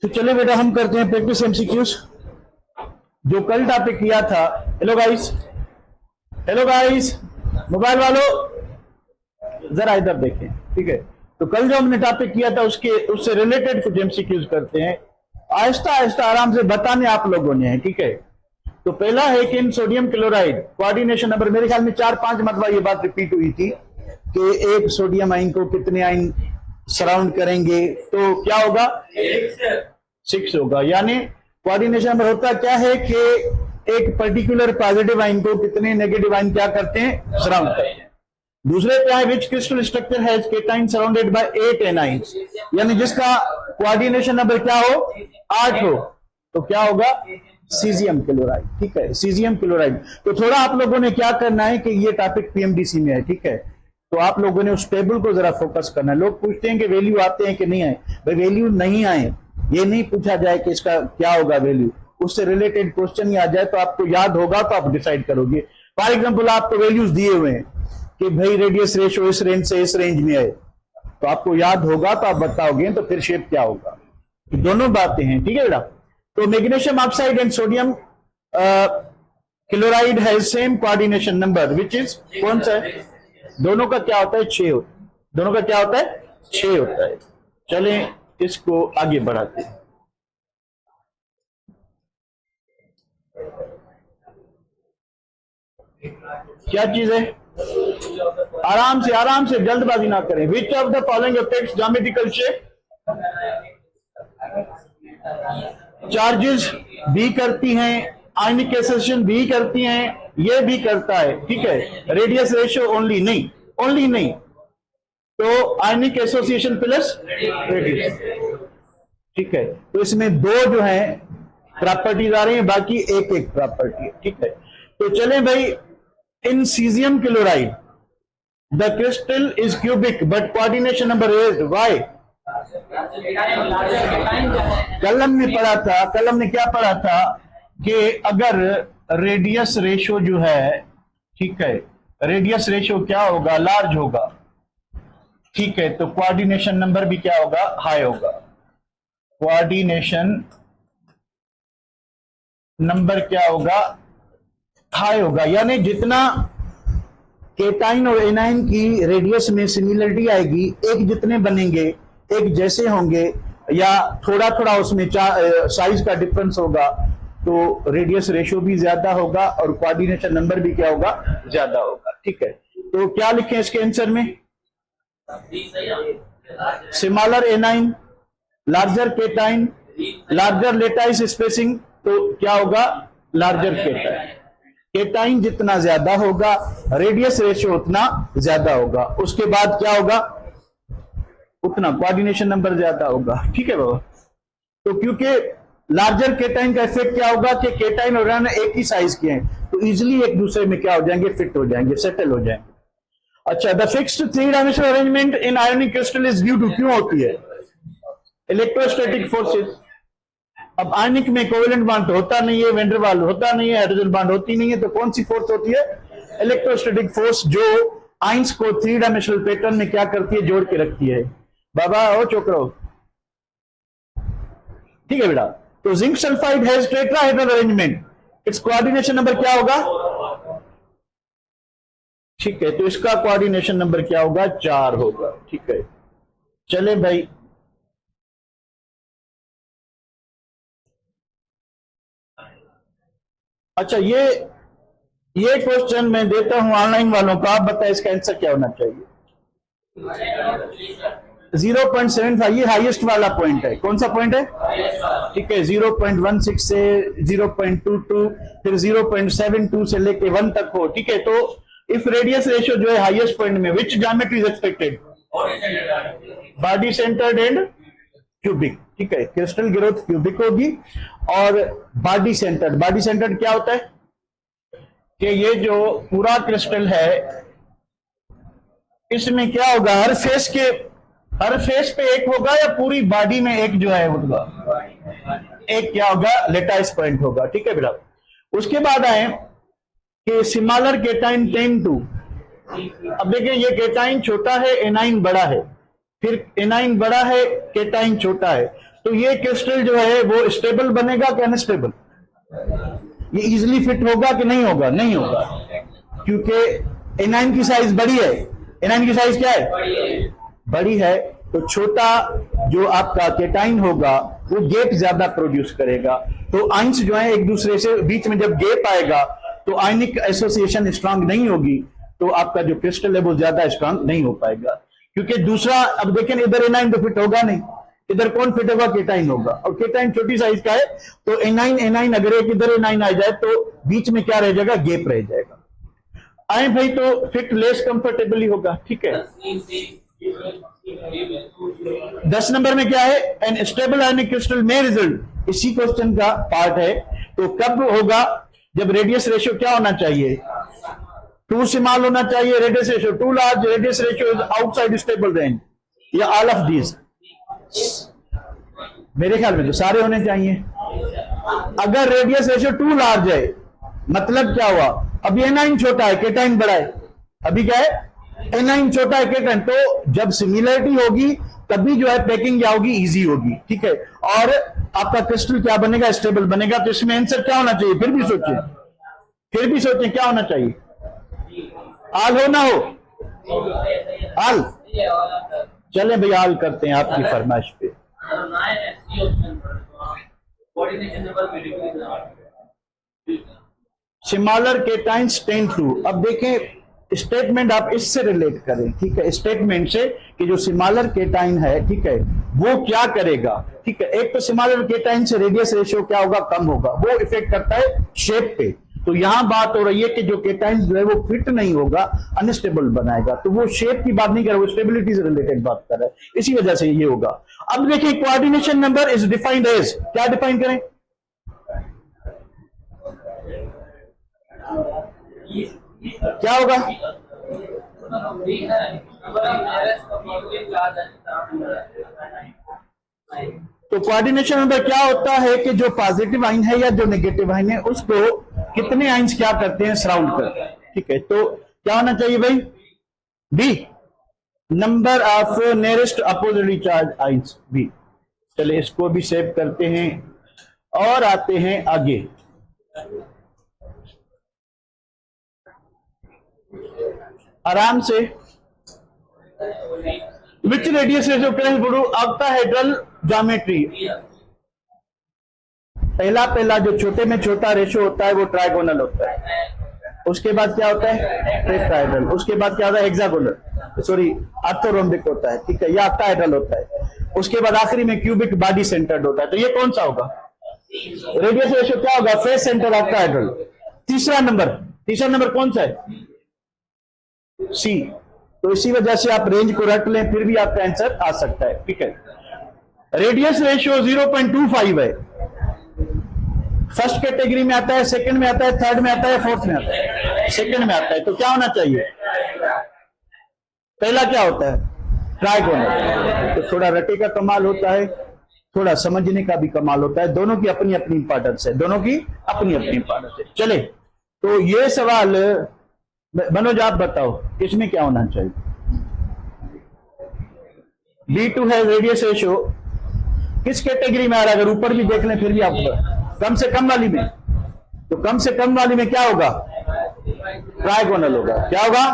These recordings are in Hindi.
तो चले बेटा हम करते हैं प्रैक्टिस एमसीक्यूज जो कल टॉपिक किया था। Hello guys, hello guys, mobile वालों जरा इधर देखें, ठीक है। तो कल जो हमने टॉपिक किया था उससे रिलेटेड कुछ एमसीक्यूज करते हैं। आहिस्ता आहिस्ता आराम से बताने आप लोगों ने है, ठीक है। तो पहला है कि इन सोडियम क्लोराइड कोऑर्डिनेशन नंबर, मेरे ख्याल में 4-5 मरतबा ये बात रिपीट हुई थी कि एक सोडियम आयन को कितने आयन सराउंड करेंगे, तो क्या होगा 6 होगा। यानी कोऑर्डिनेशन नंबर होता क्या है कि एक पर्टिकुलर पॉजिटिव आयन को कितने नेगेटिव आयन क्या करते हैं, सराउंड करते हैं। दूसरे क्या है, which crystal structure has cation surrounded by 8 anions, यानी जिसका कोऑर्डिनेशन नंबर क्या हो 8 हो, तो क्या होगा सीजियम क्लोराइड, ठीक है, सीजियम क्लोराइड। तो थोड़ा आप लोगों ने क्या करना है कि ये टॉपिक पीएमडीसी में है, ठीक है, तो आप लोगों ने उस टेबल को जरा फोकस करना है। लोग पूछते हैं कि वैल्यू आते हैं कि नहीं आए, भाई वैल्यू नहीं आए ये नहीं पूछा जाए कि इसका क्या होगा वैल्यू, उससे रिलेटेड क्वेश्चन ही आ जाए तो आपको याद होगा तो आप डिसाइड करोगे। फॉर एग्जांपल आपको वैल्यूज दिए हुए हैं कि भाई रेडियस रेशो इस रेंज से इस रेंज में है, तो आपको याद होगा तो आप बताओगे, तो फिर शेप क्या होगा, तो दोनों बातें हैं, ठीक है बेटा। तो magnesium oxide and sodium chloride has same coordination number which is, कौन सा है, दोनों का क्या होता है 6, दोनों का क्या होता है 6 होता है। चलें इसको आगे बढ़ाते हैं। क्या चीज है, आराम से जल्दबाजी ना करें। Which of the following affects geometrical shape, charges भी करती हैं, आयनिक एसोसिएशन भी करती हैं, ये भी करता है, ठीक है। रेडियस रेशियो ओनली नहीं, ओनली नहीं, तो आयनिक एसोसिएशन प्लस रेडियस, ठीक है। तो इसमें 2 जो है प्रॉपर्टीज आ रही हैं, बाकी एक प्रॉपर्टी है, ठीक है। तो चलें भाई, in caesium chloride the crystal is cubic but coordination number is Y. कल हमने क्या पढ़ा था कि अगर रेडियस रेशो जो है, ठीक है, रेडियस रेशो क्या होगा, लार्ज होगा, ठीक है, तो कोऑर्डिनेशन नंबर भी क्या होगा, हाई होगा। कोऑर्डिनेशन नंबर क्या होगा, हाई होगा। यानी जितना केटाइन और एनाइन की रेडियस में सिमिलरिटी आएगी, एक जितने बनेंगे, एक जैसे होंगे, या थोड़ा थोड़ा उसमें साइज का डिफरेंस होगा, तो रेडियस रेशो भी ज्यादा होगा और कोऑर्डिनेशन नंबर भी क्या होगा, ज्यादा होगा, ठीक है। तो क्या लिखें इसके आंसर में, smaller A9, larger cation, larger lattice spacing, तो क्या होगा लार्जर केटाइन। केटाइन जितना ज्यादा होगा रेडियस रेशियो उतना ज्यादा होगा, उसके बाद क्या होगा, उतना कोऑर्डिनेशन नंबर ज्यादा होगा, ठीक है बाबा। तो क्योंकि लार्जर केटाइन का इफेक्ट क्या होगा कि केटाइन और एनाइन एक ही साइज के हैं, तो इजिली एक दूसरे में क्या हो जाएंगे, फिट हो जाएंगे, सेटल हो जाएंगे। अच्छा, the fixed 3 dimensional arrangement in ionic crystal is due to, क्यों होती है, इलेक्ट्रोस्टैटिक फोर्सेस। अब आयनिक में कोवेलेंट बॉन्ड होता नहीं है, वैन डर वाल्स होता नहीं है, हाइड्रोजन बॉन्ड होती नहीं है, तो कौन सी फोर्स होती है, इलेक्ट्रोस्टैटिक फोर्स, जो आयंस को 3 डायमेंशनल पैटर्न में क्या करती है, जोड़ के रखती है। बाबा हो चोकरो, ठीक है बेटा। तो zinc sulphide has tetrahedral arrangement, it's coordination number क्या होगा, ठीक है, तो इसका कोऑर्डिनेशन नंबर क्या होगा, 4 होगा, ठीक है। चले भाई, अच्छा ये क्वेश्चन मैं देता हूं ऑनलाइन वालों को, आप बताएं इसका आंसर क्या होना चाहिए। 0.75, ये हाईएस्ट वाला पॉइंट है, कौन सा पॉइंट है, ठीक है। 0.16 से 0.22 फिर 0.72 से लेके 1 तक हो, ठीक है। तो इफ रेडियस रेशियो जो है हाईएस्ट पॉइंट में, which geometry is expected, body centred and cubic, ठीक है। क्रिस्टल ग्रोथ क्यूबिक होगी और बॉडी सेंटर्ड क्या होता है कि ये जो पूरा क्रिस्टल है इसमें क्या होगा, हर फेस पे एक होगा, या पूरी बॉडी में एक जो है होगा, एक क्या होगा, लेटाइस पॉइंट होगा, ठीक है बेटा। उसके बाद आए कि स्मॉलर केटाइन 10-2, अब देखिए ये केटाइन छोटा है, एनाइन बड़ा है, फिर एनाइन बड़ा है, केटाइन छोटा है, तो ये क्रिस्टल जो है वो स्टेबल बनेगा कि अनस्टेबल? ये इजिली फिट होगा कि नहीं होगा? नहीं होगा, क्योंकि एनाइन की साइज बड़ी है। एनाइन की साइज क्या है? बड़ी है। तो छोटा जो आपका केटाइन होगा वो गैप ज्यादा प्रोड्यूस करेगा। तो आइंस जो है एक दूसरे से बीच में जब गैप आएगा तो आयनिक एसोसिएशन स्ट्रांग नहीं होगी, तो आपका जो क्रिस्टल है वो ज्यादा स्ट्रांग नहीं हो पाएगा। क्योंकि दूसरा, अब देखें इधर एनाइन तो फिट होगा नहीं, इधर कौन फिट होगा? केटाइन होगा, और केटाइन छोटी साइज का है। तो एनाइन अगर एक इधर एनाइन आ जाए तो बीच में क्या रह जाएगा? गैप रह जाएगा। आए भाई, तो फिट लेस कंफर्टेबली होगा, ठीक है। 10 नंबर में क्या है? एन स्टेबल आयनिक क्रिस्टल में रिजल्ट, इसी क्वेश्चन का पार्ट है। तो कब होगा? जब रेडियस रेशियो क्या होना चाहिए? 2 स्मॉल होना चाहिए, radius ratio 2 large, radius ratio is outside stable range, या ऑल ऑफ दीज? मेरे ख्याल में तो सारे होने चाहिए। अगर रेडियस रेशियो 2 लार्ज है, मतलब क्या हुआ? अभी एनाइन छोटा है, केटाइन बड़ा है। अभी क्या है? एनाइन छोटा है, केटाइन। तो जब सिमिलरिटी होगी तभी जो है पैकिंग क्या होगी? इजी होगी, ठीक है। और आपका क्रिस्टल क्या बनेगा? स्टेबल बनेगा। तो इसमें आंसर क्या होना चाहिए? फिर भी सोचें क्या होना चाहिए? आल हो ना हो? आल? चलें भाई, आल करते हैं आपकी फरमाइश पे। स्मॉलर केटाइन्स टेंड टू, अब देखें स्टेटमेंट आप इससे रिलेट करें, ठीक है, स्टेटमेंट से कि जो स्मॉलर केटाइन है, ठीक है, वो क्या करेगा, ठीक है। एक तो स्मॉलर केटाइन से रेडियस रेशियो क्या होगा? कम होगा, वो इफेक्ट करता है शेप पे। तो यहां बात हो रही है कि जो केटाइन जो है वो फिट नहीं होगा, अनस्टेबल बनाएगा। तो वो शेप की बात नहीं कर रहा, वो स्टेबिलिटी से रिलेटेड बात कर रहा है, इसी वजह से ये होगा। अब देखिए, coordination number is defined as, क्या डिफाइन करें? क्या होगा? तो कोऑर्डिनेशन नंबर क्या होता है कि जो पॉजिटिव आइन है या जो नेगेटिव आइन है उसको कितने आइंस क्या करते हैं? सराउंड करते हैं, ठीक है। तो क्या होना चाहिए भाई? B, number of nearest oppositely charge ions, B. चलिए इसको भी सेव करते हैं और आते हैं आगे। आराम से। विच रेडियस रेशियो करेंस ऑक्टाहेड्रल ज्योमेट्री? पहला जो छोटे में छोटा रेशियो होता है वो ट्राइगोनल होता है। उसके बाद क्या होता है? टेट्राहेड्रल। उसके बाद क्या होता है? हेक्सागोनल, सॉरी ऑर्थोरोम्बिक होता है, ठीक है, या ऑक्टाहेड्रल होता है। उसके बाद आखिरी में क्यूबिक बॉडी सेंटर्ड होता है। तो ये कौन सा होगा? रेडियस रेशियो क्या होगा? Face centre octahedral. तीसरा नंबर कौन सा है? सी। तो इसी वजह से आप रेंज को रट लें, फिर भी आपका आंसर आ सकता है, ठीक है। रेडियस रेशियो 0.25 है। फर्स्ट कैटेगरी में आता है, सेकंड में आता है, थर्ड में आता है, फोर्थ में आता है? सेकंड में आता है। तो क्या होना चाहिए? पहला क्या होता है? ट्राइगोनल। तो थोड़ा रटे का कमाल होता है, थोड़ा समझने का भी कमाल होता है। दोनों की अपनी अपनी इंपॉर्टेंस है, दोनों की अपनी अपनी इंपॉर्टेंस है। चले, तो ये सवाल मनोज आप बताओ, इसमें क्या होना चाहिए? B2 है रेडियस रेशियो, किस कैटेगरी में आ रहा है? अगर ऊपर भी देख लें फिर भी आप कम से कम वाली में, तो कम से कम वाली में क्या होगा? ट्राइगोनल होगा। क्या होगा?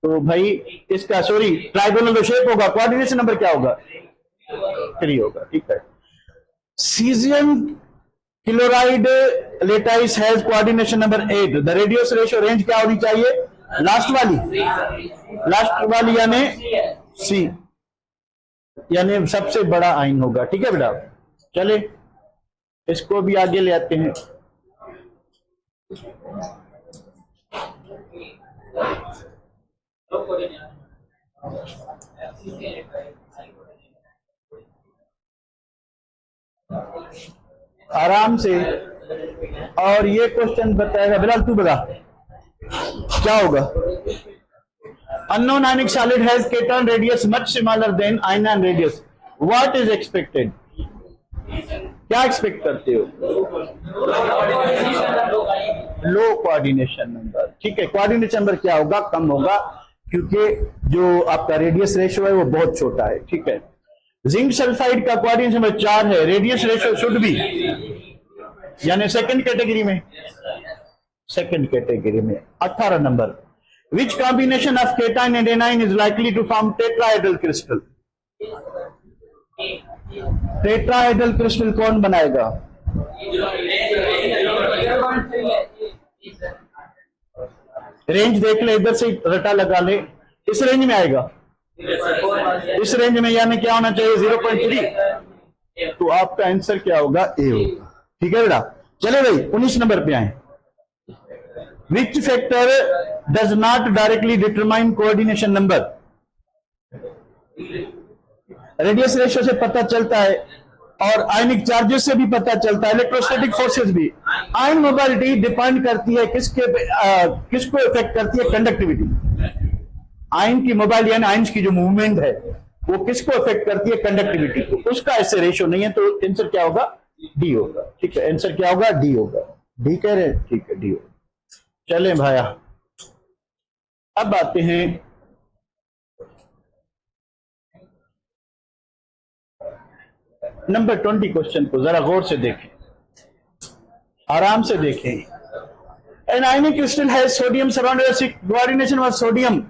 तो भाई इसका, सॉरी, ट्राइगोनल जो शेप होगा, कोऑर्डिनेशन नंबर क्या होगा? 3 होगा, ठीक है। Caesium chloride lattice has coordination number 8। The radius ratio range क्या होनी चाहिए? लास्ट वाली यानी सी, यानी सबसे बड़ा आइन होगा, ठीक है बेटा। चले इसको भी आगे ले आते हैं। आराम से। और ये क्वेश्चन बताएगा, बिलाल तू बता क्या होगा? Unknown ionic solid has ketone radius much smaller than ion radius, what is expected? क्या एक्सपेक्ट करते हो? लो कोऑर्डिनेशन नंबर, ठीक है। कोऑर्डिनेशन नंबर क्या होगा? कम होगा, क्योंकि जो आपका रेडियस रेशियो है वो बहुत छोटा है, ठीक है। जिंक सल्फाइड का कोऑर्डिनेशन नंबर 4 है, रेडियस रेशियो शुड बी, यानी सेकंड कैटेगरी में, सेकंड कैटेगरी में 18 number. Which combination of cation and anion is likely to form tetrahedral crystal? Tetrahedral crystal कौन बनाएगा? रेंज देख ले, इधर से रटा लगा ले, इस रेंज में आएगा, इस रेंज में, यानी क्या होना चाहिए 0.3। तो आपका आंसर क्या होगा? ए होगा। ठीक है बेटा, चले भाई 19 नंबर पे आए। Which factor does not directly determine coordination number? Radius ratio से पता चलता है और आयनिक चार्जेस से भी पता चलता है, इलेक्ट्रोस्टैटिक फोर्सेस भी। आयन मोबिलिटी डिपेंड करती है किसको इफेक्ट करती है? कंडक्टिविटी। आयन की मोबाइल यानी आयन की जो मूवमेंट है वो किसको इफेक्ट करती है? कंडक्टिविटी को। उसका ऐसे रेशियो नहीं है, तो आंसर क्या होगा? डी होगा। ठीक है, आंसर क्या होगा? डी होगा। डी कह रहे हैं? ठीक है, डी होगा। चलें भाया, अब आते हैं नंबर 20 क्वेश्चन को, जरा गौर से देखें, आराम से देखें। एन आयनिक क्रिस्टल है sodium surrounded, coordination of sodium.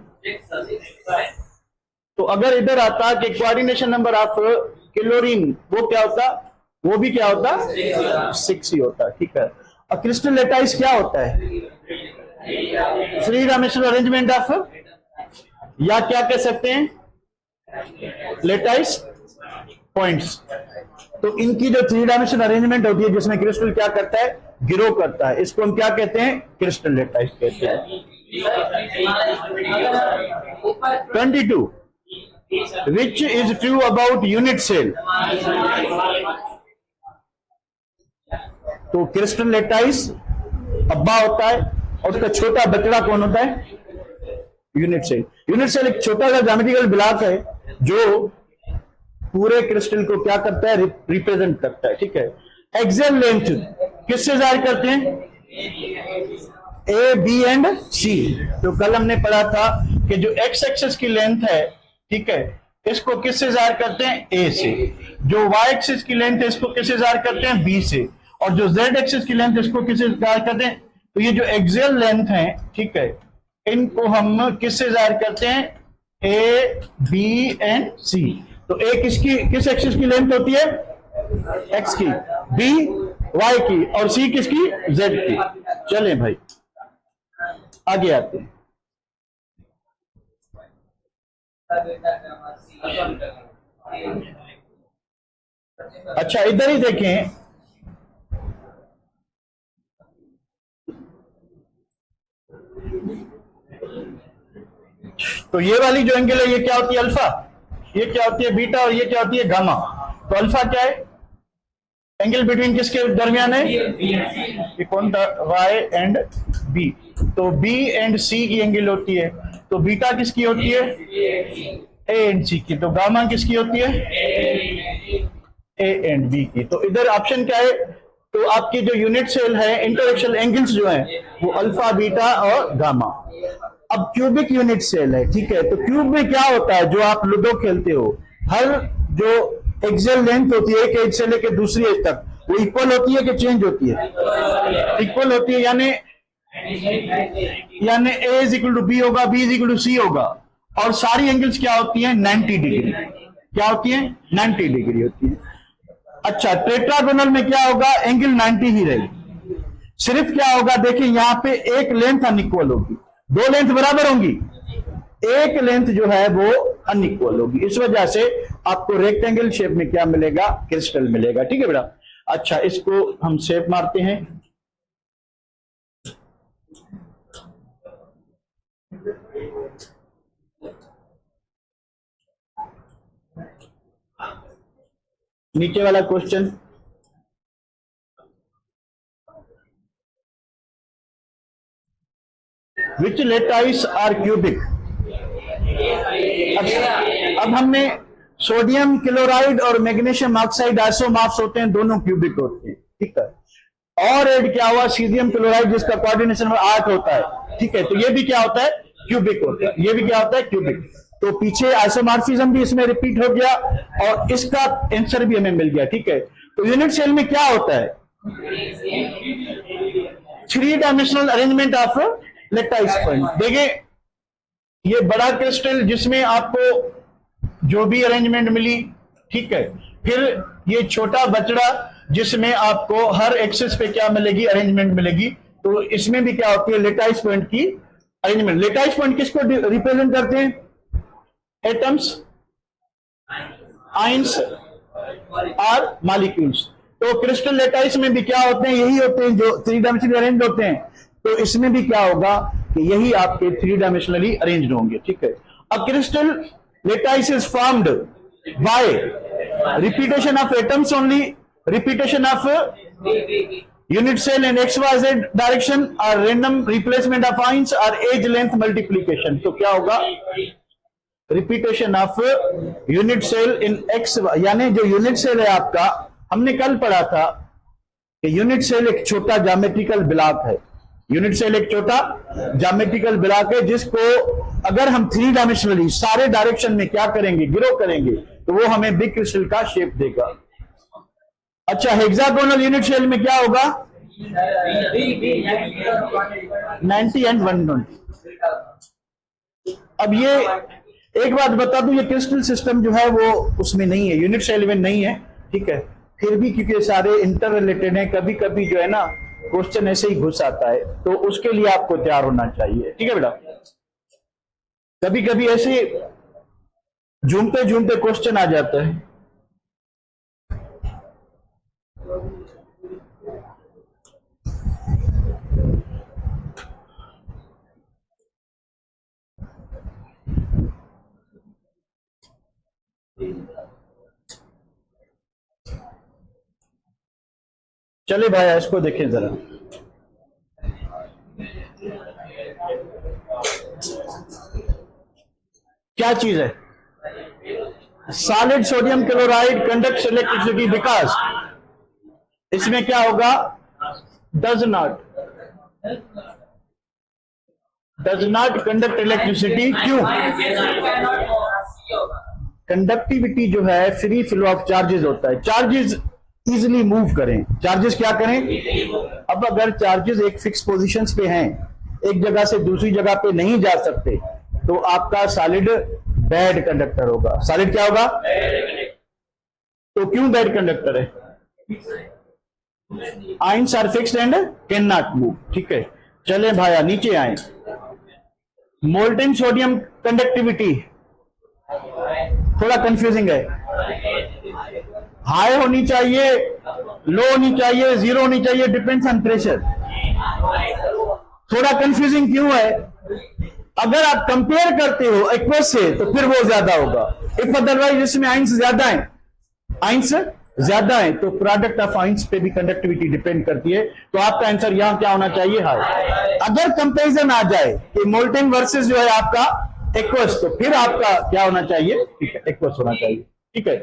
तो अगर इधर आता कि कोऑर्डिनेशन नंबर ऑफ क्लोरीन, वो क्या होता? वो भी क्या होता? 6 ही होता। ठीक है, और क्रिस्टल लेटाइस क्या होता है? थ्री डायमेंशनल अरेंजमेंट ऑफ, या क्या कह सकते हैं? Lattice points. तो इनकी जो थ्री डायमेंशनल अरेंजमेंट होती है जिसमें क्रिस्टल क्या करता है? ग्रो करता है, इसको हम क्या कहते हैं? क्रिस्टल लेटाइस कहते हैं। 22 which is true about unit cell? तो क्रिस्टल लेटाइस अब्बा होता है और उसका छोटा बचड़ा कौन होता है? Unit cell. यूनिट सेल एक छोटा सा ज्यामितिकल ब्लॉक है जो पूरे क्रिस्टल को क्या करता है? रिप्रेजेंट करता है। ठीक है, एक्सियल लेंथ किससे जाहिर करते हैं? ए, बी एंड सी। तो कल हमने पढ़ा था कि जो एक्स एक्सिस की लेंथ है, ठीक है, इसको किससे जाहिर करते हैं? ए से। जो वाई एक्सिस की लेंथ है इसको किससे जाहिर करते हैं? बी से। और जो जेड एक्सिस की लेंथ है इसको किससे जाहिर करते हैं? तो ये जो एक्सियल लेंथ है, ठीक है, इनको हम किससे जाहिर करते हैं? ए, बी एंड सी। तो ए किसकी, किस एक्सिस की लेंथ होती है? एक्स की, बी वाई की, और सी किसकी? जेड की। चलें भाई आगे आते हैं। अच्छा इधर ही देखें, तो ये वाली जो एंगल है ये क्या होती है? अल्फा। ये क्या होती है? बीटा। और ये क्या होती है? गामा। तो अल्फा क्या है? एंगल बिटवीन किसके दरमियान है? ये कौन था? Y and B. तो बी एंड सी की एंगल होती है। तो बीटा किसकी होती है? ए एंड सी की। तो गामा किसकी होती है? ए एंड बी की। तो इधर ऑप्शन क्या है? तो आपकी जो यूनिट सेल है, इंटरएक्शन एंगल्स जो है वो अल्फा, बीटा और गामा। अब क्यूबिक यूनिट सेल है, ठीक है, तो क्यूब में क्या होता है? जो आप लूडो खेलते हो, हर जो एक्सियल लेंथ होती है एक एज से लेकर दूसरी एज तक, वो इक्वल होती है कि चेंज होती है? इक्वल होती है, यानी ए इज इक्वल टू बी होगा, बी इज इक्वल टू सी होगा। और सारी एंगल्स क्या होती हैं? 90 डिग्री। क्या होती है? 90 डिग्री होती है। अच्छा, टेट्रागोनल में क्या होगा? एंगल 90 ही रहेगी। सिर्फ क्या होगा? देखिए यहां पे एक लेंथ अनइक्वल होगी, दो लेंथ बराबर होंगी, एक लेंथ जो है वो अनइक्वल होगी। इस वजह से आपको रेक्टेंगल शेप में क्या मिलेगा? क्रिस्टल मिलेगा। ठीक है बेटा। अच्छा, इसको हम शेप मारते हैं। नीचे वाला question, which lattice are cubic? अब हमने सोडियम क्लोराइड और मैग्नीशियम ऑक्साइड आइसोमॉर्फ्स होते हैं, दोनों क्यूबिक होते हैं। ठीक है, और ऐड क्या हुआ? सीजियम क्लोराइड जिसका कोऑर्डिनेशन नंबर 8 होता है। ठीक है, तो ये भी क्या होता है? क्यूबिक होता है। ये भी क्या होता है? क्यूबिक। तो पीछे आइसोमॉर्फिज्म भी इसमें रिपीट हो गया और इसका आंसर भी हमें मिल गया। ठीक है, तो यूनिट सेल में क्या होता है? 3 dimensional arrangement of lattice point. देखिए ये बड़ा क्रिस्टल जिसमें आपको जो भी अरेंजमेंट मिली, ठीक है, फिर ये छोटा बचड़ा जिसमें आपको हर एक्सिस पे क्या मिलेगी? अरेंजमेंट मिलेगी। तो इसमें भी क्या होती है? लेटाइस पॉइंट की अरेंजमेंट। लेटाइस पॉइंट किसको रिप्रेजेंट करते हैं? एटम्स, आइंस और मॉलिक्यूल्स। तो क्रिस्टल लेटाइस में भी क्या होते हैं? यही होते हैं जो 3 डायमेंशनली अरेंज होते हैं। तो इसमें भी क्या होगा कि यही आपके 3 डायमेंशनली अरेंज्ड होंगे। ठीक है, a crystal lattice is formed by repetition of atoms only, repetition of unit cell in XYZ direction और रैंडम रिप्लेसमेंट ऑफ आइंस और एज लेंथ मल्टीप्लीकेशन। तो क्या होगा? Repetition of unit cell in X, यानी जो यूनिट सेल है आपका, हमने कल पढ़ा था कि यूनिट सेल एक छोटा ज्योमेट्रिकल ब्लॉक है। यूनिट सेल एक छोटा ज्योमेट्रिकल ब्लॉक है जिसको अगर हम 3 डायमेंशनली सारे डायरेक्शन में क्या करेंगे? ग्रो करेंगे, तो वो हमें बिग क्रिस्टल का शेप देगा। अच्छा, हेक्सागोनल यूनिट सेल में क्या होगा? 90 एंड 120। अब ये एक बात बता दूं, ये क्रिस्टल सिस्टम जो है वो उसमें नहीं है, यूनिट सेल में नहीं है। ठीक है, फिर भी क्योंकि सारे इंटर रिलेटेड हैं, कभी कभी जो है ना क्वेश्चन ऐसे ही घुस आता है, तो उसके लिए आपको तैयार होना चाहिए। ठीक है बेटा, कभी कभी ऐसे झूमते झूमते क्वेश्चन आ जाता है। चले भाई इसको देखें जरा। क्या चीज है? Solid sodium chloride conducts electricity because इसमें क्या होगा? Does not conduct electricity. क्यों? कंडक्टिविटी जो है फ्री फ्लो ऑफ चार्जेस होता है। चार्जेस इजिली मूव करें। चार्जेस क्या करें? अब अगर चार्जेस एक फिक्स पोजीशंस पे हैं, एक जगह से दूसरी जगह पे नहीं जा सकते, तो आपका सॉलिड बैड कंडक्टर होगा। सॉलिड क्या होगा? तो क्यों बैड कंडक्टर है? Ions are fixed and can not move. ठीक है, चले भाया नीचे आए। मोल्टेन सोडियम कंडक्टिविटी थोड़ा कंफ्यूजिंग है। हाई होनी चाहिए, लो होनी चाहिए, 0 होनी चाहिए, डिपेंड्स ऑन प्रेशर। थोड़ा कंफ्यूजिंग क्यों है? अगर आप कंपेयर करते हो एक्वस से तो फिर वो ज्यादा होगा। इफ अदरवाइज इसमें आइंस ज्यादा है, आइंस ज्यादा है, तो प्रोडक्ट ऑफ आइंस पे भी कंडक्टिविटी डिपेंड करती है। तो आपका आंसर यहां क्या होना चाहिए? हाई। अगर कंपेरिजन आ जाए कि मोल्टेन वर्सेस जो है आपका एक्वस, तो फिर आपका क्या होना चाहिए? ठीक है, एक्वस होना चाहिए। ठीक है,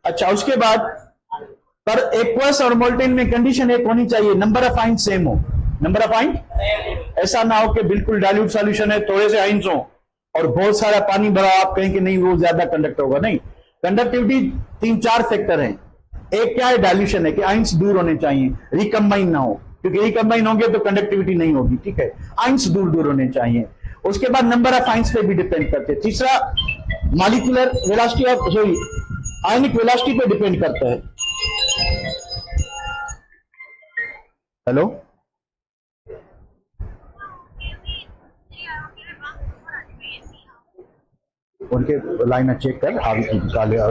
अच्छा उसके बाद पर एक्वस और मोल्टेन में कंडीशन एक होनी चाहिए, नंबर ऑफ आइंस सेम हो। नंबर ऑफ आइंस, ऐसा ना हो कि बिल्कुल डाइल्यूट सॉल्यूशन है, थोड़े से आइंस हो और बहुत सारा पानी भरा, आप कहें कि नहीं वो ज्यादा कंडक्ट होगा। नहीं, कंडक्टिविटी 3-4 फैक्टर हैं। एक क्या है? डाइल्यूशन है कि आइंस दूर होने चाहिए, रिकम्बाइन ना हो, क्योंकि रिकम्बाइन होंगे तो कंडक्टिविटी नहीं होगी। ठीक है, आइंस दूर दूर होने चाहिए। उसके बाद नंबर ऑफ आइंस पे भी डिपेंड करते हैं। तीसरा molecular velocity of sorry ionic velocity पे डिपेंड करता है। हेलो, उनके लाइन चेक कर,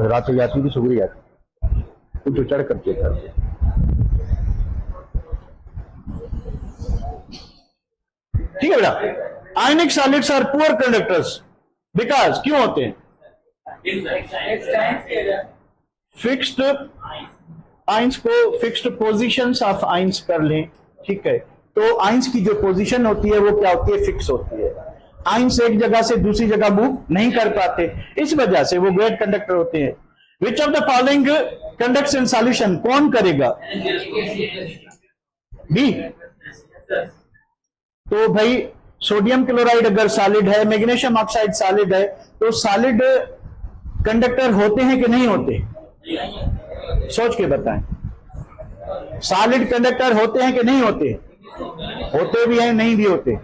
रात हो जाती थी, सुबह जाती, कुछ चढ़ कर चेक कर। ठीक है बेटा, ionic solids are poor conductors because क्यों होते हैं? फिक्स्ड आइंस को फिक्स्ड पोजीशंस ऑफ आइंस कर लें। ठीक है, तो आइंस की जो पोजीशन होती है वो क्या होती है? फिक्स होती है। आइंस एक जगह से दूसरी जगह मूव नहीं कर पाते, इस वजह से वो ग्रेट कंडक्टर होते हैं। Which of the following conducts in solution? कौन करेगा? बी। तो भाई सोडियम क्लोराइड अगर सॉलिड है, मैग्नीशियम ऑक्साइड सॉलिड है, तो सॉलिड कंडक्टर होते हैं कि नहीं होते? सोच के बताएं। सॉलिड कंडक्टर होते हैं कि नहीं होते? होते भी हैं, नहीं भी होते।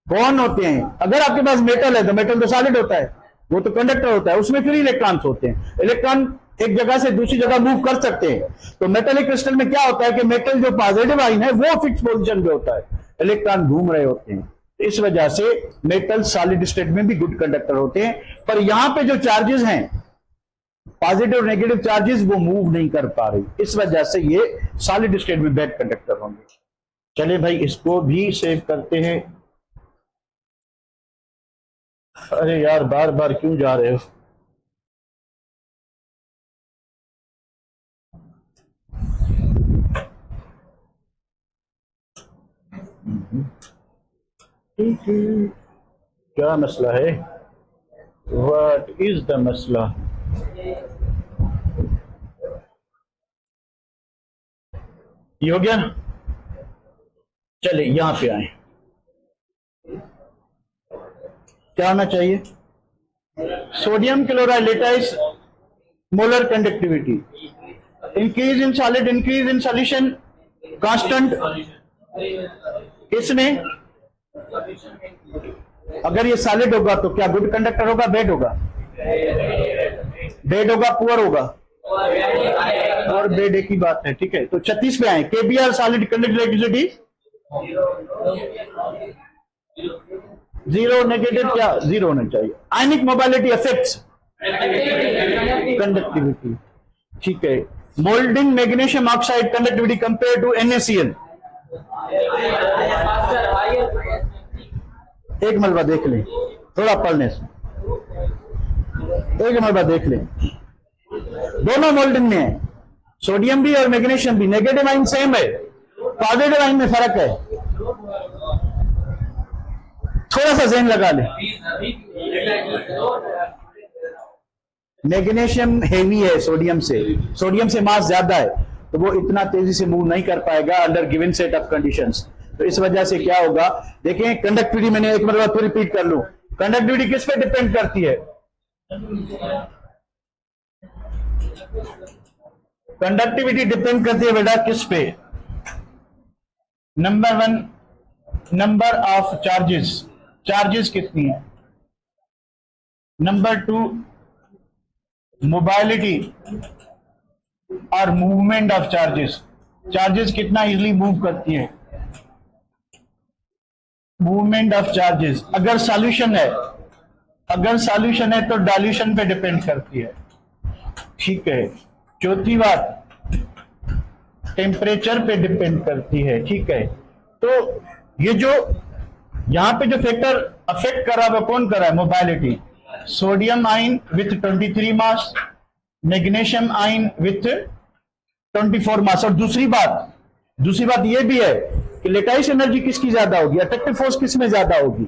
कौन होते हैं? अगर आपके पास मेटल है तो मेटल तो सॉलिड होता है, वो तो कंडक्टर होता है, उसमें फ्री इलेक्ट्रॉन्स होते हैं। इलेक्ट्रॉन एक जगह से दूसरी जगह मूव कर सकते हैं। तो मेटेलिक क्रिस्टल में क्या होता है कि मेटल जो पॉजिटिव आइन है वो फिक्स पोजीशन पे होता है, इलेक्ट्रॉन घूम रहे होते हैं। इस वजह से मेटल सॉलिड स्टेट में भी गुड कंडक्टर होते हैं। पर यहां पे जो चार्जेस हैं, पॉजिटिव और नेगेटिव चार्जेस, वो मूव नहीं कर पा रही, इस वजह से ये सॉलिड स्टेट में बैड कंडक्टर होंगे। चलिए भाई, इसको भी सेव करते हैं। अरे यार, बार बार क्यों जा रहे हो? क्या मसला है? व्हाट इज द मसला? ये हो गया। चले यहां पे आए, क्या होना चाहिए? Sodium chloride lattice molar conductivity, increase in solid, increase in solution, constant. किसमें? अगर ये सॉलिड होगा तो क्या गुड कंडक्टर होगा, बैड होगा? बैड होगा, पुअर होगा? और बैड एक ही बात है, ठीक है। तो 36 पे आए, KBr solid conductive electricity zero, negative क्या? जीरो होना चाहिए। आयनिक मोबिलिटी अफेक्ट्स कंडक्टिविटी, ठीक है। Molten magnesium oxide conductivity compare to NaCl। एक मलबा देख लें, थोड़ा पढ़ने से एक मलबा देख लें। दोनों मोल्डिंग में है, सोडियम भी और मैग्नीशियम भी। नेगेटिव आइन सेम है, पॉजिटिव आइन में फर्क है। थोड़ा सा ज़हन लगा लें। मैग्नीशियम हेवी है सोडियम से मास ज्यादा है, तो वो इतना तेजी से मूव नहीं कर पाएगा under given set of conditions. तो इस वजह से क्या होगा, देखें कंडक्टिविटी, मैंने एक बार फिर रिपीट कर लूं, कंडक्टिविटी किस पे डिपेंड करती है? कंडक्टिविटी डिपेंड करती है बेटा किस पे? Number 1, number of charges, charges कितनी है। नंबर 2, मोबाइलिटी और मूवमेंट ऑफ चार्जेस, चार्जेस कितना इजीली मूव करती है। मूवमेंट ऑफ चार्जेस, अगर सॉल्यूशन है तो डाइल्यूशन पे डिपेंड करती है, ठीक है। चौथी बात, टेम्परेचर पे डिपेंड करती है, ठीक है। तो ये जो यहां पे जो फैक्टर अफेक्ट कर रहा है वो कौन कर रहा है? मोबाइलिटी। सोडियम आइन विथ 23 मास, मैग्नीशियम आइन विथ 24 मास। और दूसरी बात ये भी है कि लेटाइस एनर्जी किसकी ज्यादा होगी, अट्रैक्टिव फोर्स किस में ज्यादा होगी?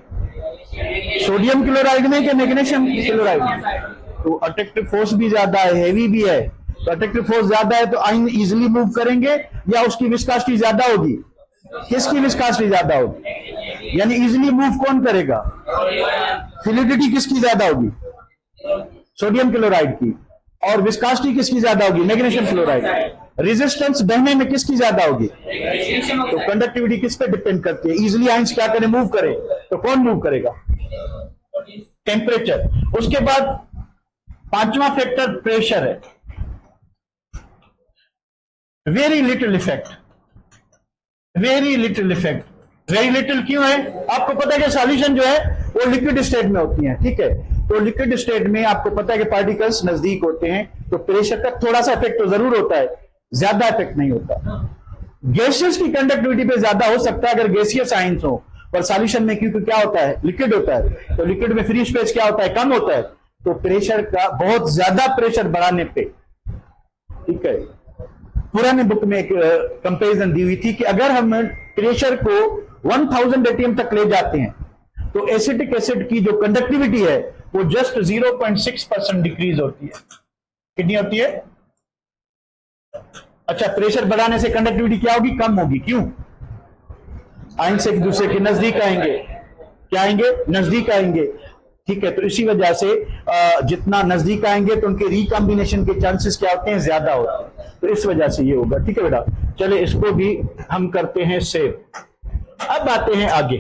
सोडियम क्लोराइड में कि मैग्नीशियम क्लोराइड में? तो अट्रैक्टिव फोर्स भी ज्यादा है, हेवी भी है। तो अट्रैक्टिव फोर्स ज्यादा है तो आइन इजिली मूव करेंगे, या उसकी विस्कोसिटी ज्यादा होगी? किसकी विस्कोसिटी ज्यादा होगी? यानी इजिली मूव कौन करेगा? फ्लूइडिटी किसकी ज्यादा होगी? सोडियम क्लोराइड की। और विस्कोसिटी किसकी ज्यादा होगी? Magnesium chloride. रेजिस्टेंस बहने में किसकी ज्यादा होगी? तो कंडक्टिविटी किस पे डिपेंड करती है? इजिली आइंस क्या करें? मूव करें, तो कौन मूव करेगा? टेम्परेचर। उसके बाद 5वां फैक्टर प्रेशर है। Very little effect, very little effect. Very little क्यों है? आपको पता है कि सॉल्यूशन जो है वो लिक्विड स्टेट में होती है, ठीक है। तो लिक्विड स्टेट में आपको पता है कि पार्टिकल्स नजदीक होते हैं, तो प्रेशर का थोड़ा सा इफेक्ट तो जरूर होता है, ज्यादा इफेक्ट नहीं होता। गैसेस की कंडक्टिविटी पे ज्यादा हो सकता है अगर गैसियस आइंस हो, पर सॉल्यूशन में क्योंकि क्या होता है? लिक्विड होता है, तो लिक्विड में फ्री स्पेस क्या होता है? कम होता है। तो प्रेशर का बहुत ज्यादा प्रेशर बढ़ाने पे, ठीक है, पुराने बुक में एक कंपेरिजन दी हुई थी कि अगर हम प्रेशर को 1000 atm तक ले जाते हैं तो एसिटिक एसिड की जो कंडक्टिविटी है वो जस्ट 0.6% डिक्रीज होती है। कितनी होती है? अच्छा, प्रेशर बढ़ाने से कंडक्टिविटी क्या होगी? कम होगी। क्यों? आयन से एक दूसरे के नजदीक आएंगे, क्या आएंगे, नजदीक आएंगे। ठीक है, तो इसी वजह से जितना नजदीक आएंगे तो उनके रिकॉम्बिनेशन के चांसेस क्या होते हैं, ज्यादा होते हैं, तो इस वजह से ये होगा। ठीक है बेटा, चले इसको भी हम करते हैं सेव। अब आते हैं आगे।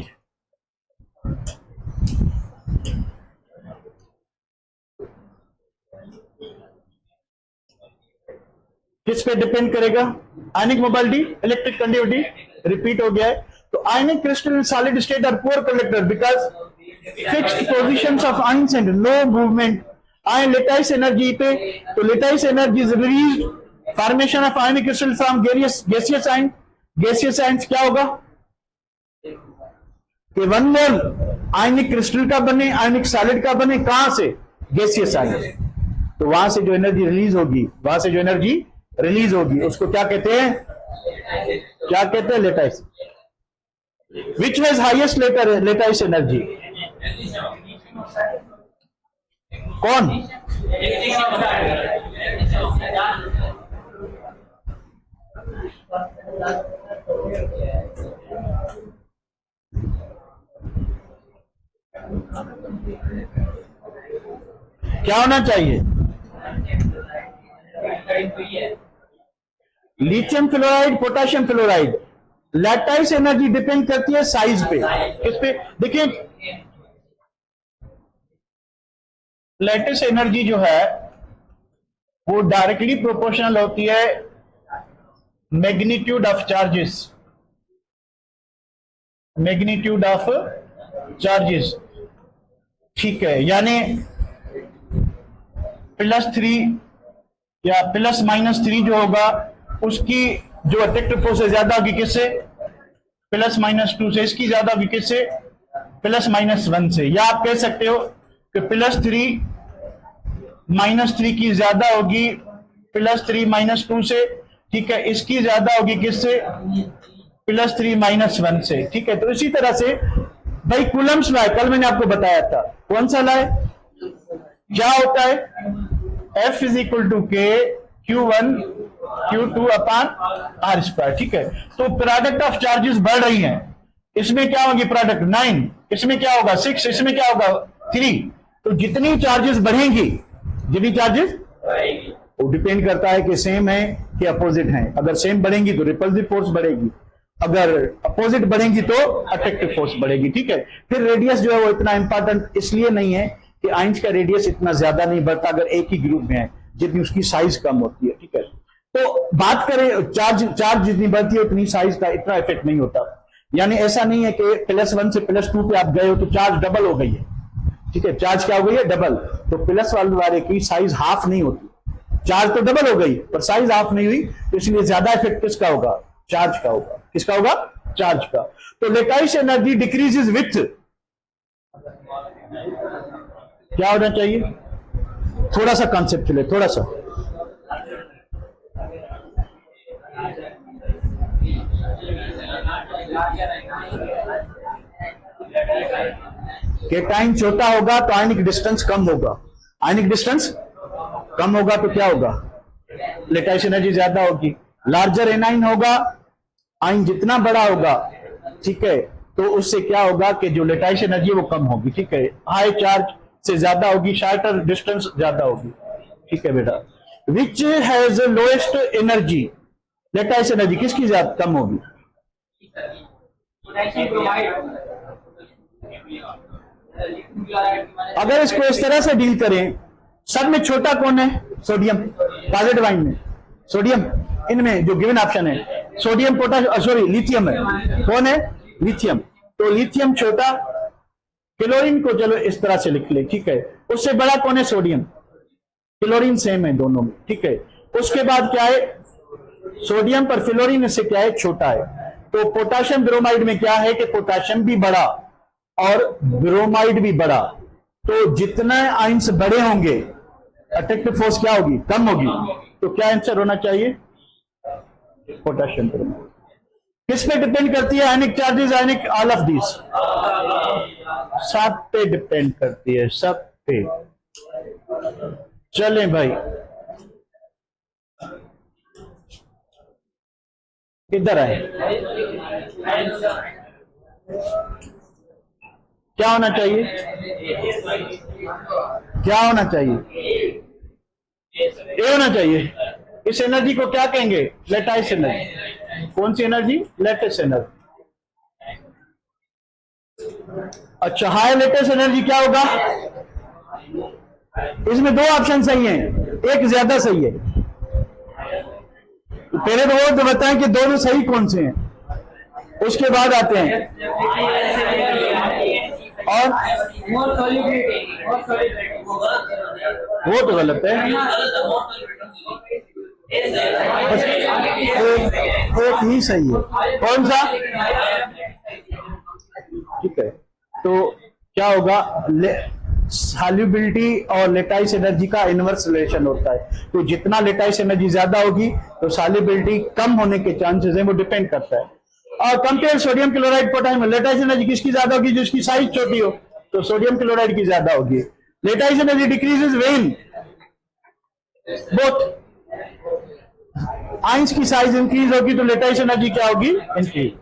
किस पे डिपेंड करेगा, ionic mobility, electric conductivity, repeat हो गया है। तो ionic crystal in solid state are poor conductor because fixed positions of ions and no movement. Ion lattice energy पे, तो lattice energy is released, formation of ionic crystal from gaseous ion. Gaseous ions क्या होगा कि 1 मोल आयनिक क्रिस्टल का बने, आयनिक सॉलिड का बने, कहां से, गैसियस आयन। तो वहां से जो एनर्जी रिलीज होगी, वहां से जो एनर्जी रिलीज होगी उसको क्या कहते हैं, क्या कहते हैं, lattice. Which has highest lattice energy, कौन, क्या होना चाहिए, lithium fluoride, potassium fluoride. Lattice energy depend करती है साइज पे, किस पे, देखिए लैटिस एनर्जी जो है वो डायरेक्टली प्रोपोर्शनल होती है magnitude of charges, magnitude of charges. ठीक है, यानी +3 या +-3 जो होगा उसकी जो अट्रैक्टिव फोर्स है ज्यादा होगी किससे, +-2 से, इसकी ज्यादा होगी किससे, +-1 से। या आप कह सकते हो कि +3 -3 की ज्यादा होगी +3 -2 से। ठीक है, इसकी ज्यादा होगी किससे, +3 -1 से। ठीक है, तो इसी तरह से भाई कूलम्स लॉ, कल मैंने आपको बताया था, कौन सा लॉ है, क्या होता है, F = K Q1 Q2/R²। ठीक है, तो प्रोडक्ट ऑफ चार्जेस बढ़ रही हैं, इसमें क्या होगी प्रोडक्ट 9, इसमें क्या होगा 6, इसमें क्या होगा 3। तो जितनी चार्जेस बढ़ेंगी, जितनी चार्जेस, वो डिपेंड करता है कि सेम है कि अपोजिट है। अगर सेम बढ़ेंगी तो रिपल्सिव फोर्स बढ़ेगी, अगर अपोजिट बढ़ेंगी तो अट्रैक्टिव फोर्स बढ़ेगी। ठीक है, फिर रेडियस जो है वो इतना इंपॉर्टेंट इसलिए नहीं है कि आइंस का रेडियस इतना ज्यादा नहीं बढ़ता अगर एक ही ग्रुप में है, जितनी उसकी साइज कम होती है। ठीक है, तो बात करें चार्ज जितनी बढ़ती है उतनी साइज का इतना इफेक्ट नहीं होता। यानी ऐसा नहीं है कि +1 से +2 पे आप गए हो तो चार्ज डबल हो गई है। ठीक है, चार्ज क्या हो गई है, डबल। तो प्लस वाले की साइज हाफ नहीं होती, चार्ज तो डबल हो गई पर साइज हाफ नहीं हुई, तो इसलिए ज्यादा इफेक्ट किसका होगा, चार्ज का होगा। किसका होगा, चार्ज का। तो लेटाइस एनर्जी डिक्रीजेस विथ, क्या होना चाहिए, थोड़ा सा कॉन्सेप्ट चले, थोड़ा सा कि टाइम छोटा होगा तो आयनिक डिस्टेंस कम होगा, आयनिक डिस्टेंस कम होगा तो क्या होगा, लेटाइस एनर्जी ज्यादा होगी। लार्जर एनाइन होगा, आयन जितना बड़ा होगा, ठीक है, तो उससे क्या होगा कि जो लेटाइस एनर्जी वो कम होगी। ठीक है, हाई चार्ज से ज्यादा होगी, शॉर्टर डिस्टेंस ज्यादा होगी। ठीक है बेटा, which has lowest energy, lattice energy किसकी ज्यादा कम होगी, अगर इसको इस तरह से डील करें, सब में छोटा कौन है, सोडियम, पॉजिटिव आयन में सोडियम, इनमें जो गिवन ऑप्शन है सोडियम, पोटाश, सॉरी लिथियम है, कौन है, लिथियम। तो लिथियम छोटा, क्लोरीन को चलो इस तरह से लिख ले। ठीक है, उससे बड़ा कौन है, सोडियम, क्लोरीन सेम है दोनों में। ठीक है, उसके बाद क्या है, सोडियम पर फ्लोरीन से क्या है, छोटा है। तो पोटाशियम ब्रोमाइड में क्या है कि पोटाशियम भी बड़ा और ब्रोमाइड भी बड़ा, तो जितना आयंस बड़े होंगे अट्रैक्टिव फोर्स क्या होगी, कम होगी। तो क्या आंसर होना चाहिए, पोटाशियम ब्रोमाइड। किस पे डिपेंड करती है, ionic charges, ionic, all of this, सब पे डिपेंड करती है, सब पे। चलें भाई, किधर आए, क्या होना चाहिए? क्या होना चाहिए? ए होना चाहिए। इस एनर्जी को क्या कहेंगे? Lattice energy. कौन सी एनर्जी? Latest energy. अच्छा, हाई लेटेस्ट एनर्जी क्या होगा? इसमें दो ऑप्शन सही हैं, एक ज्यादा सही है। तो पहले तो वो तो बताएं कि दोनों सही कौन से हैं, उसके बाद आते हैं। और वो तो गलत है, बस एक ही सही है। कौन सा? ठीक है, तो क्या होगा? सॉल्युबिलिटी और लेटाइस एनर्जी का इनवर्स रिलेशन होता है। तो जितना लेटाइस एनर्जी ज्यादा होगी तो सॉल्युबिलिटी कम होने के चांसेस हैं, वो डिपेंड करता है। और compare sodium chloride potassium, lattice energy किसकी ज्यादा होगी? जिसकी साइज छोटी हो, तो सोडियम क्लोराइड की ज्यादा होगी। Lattice energy decreases when both ions की साइज इंक्रीज होगी, तो लेटाइस एनर्जी क्या होगी? इंक्रीज।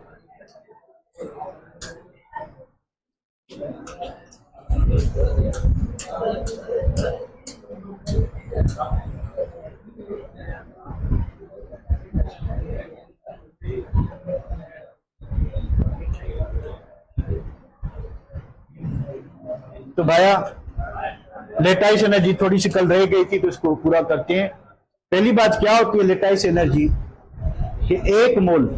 तो भाया लेटाइस एनर्जी थोड़ी सी कल रह गई थी, तो इसको पूरा करते हैं। पहली बात क्या होती है लेटाइस एनर्जी कि एक मोल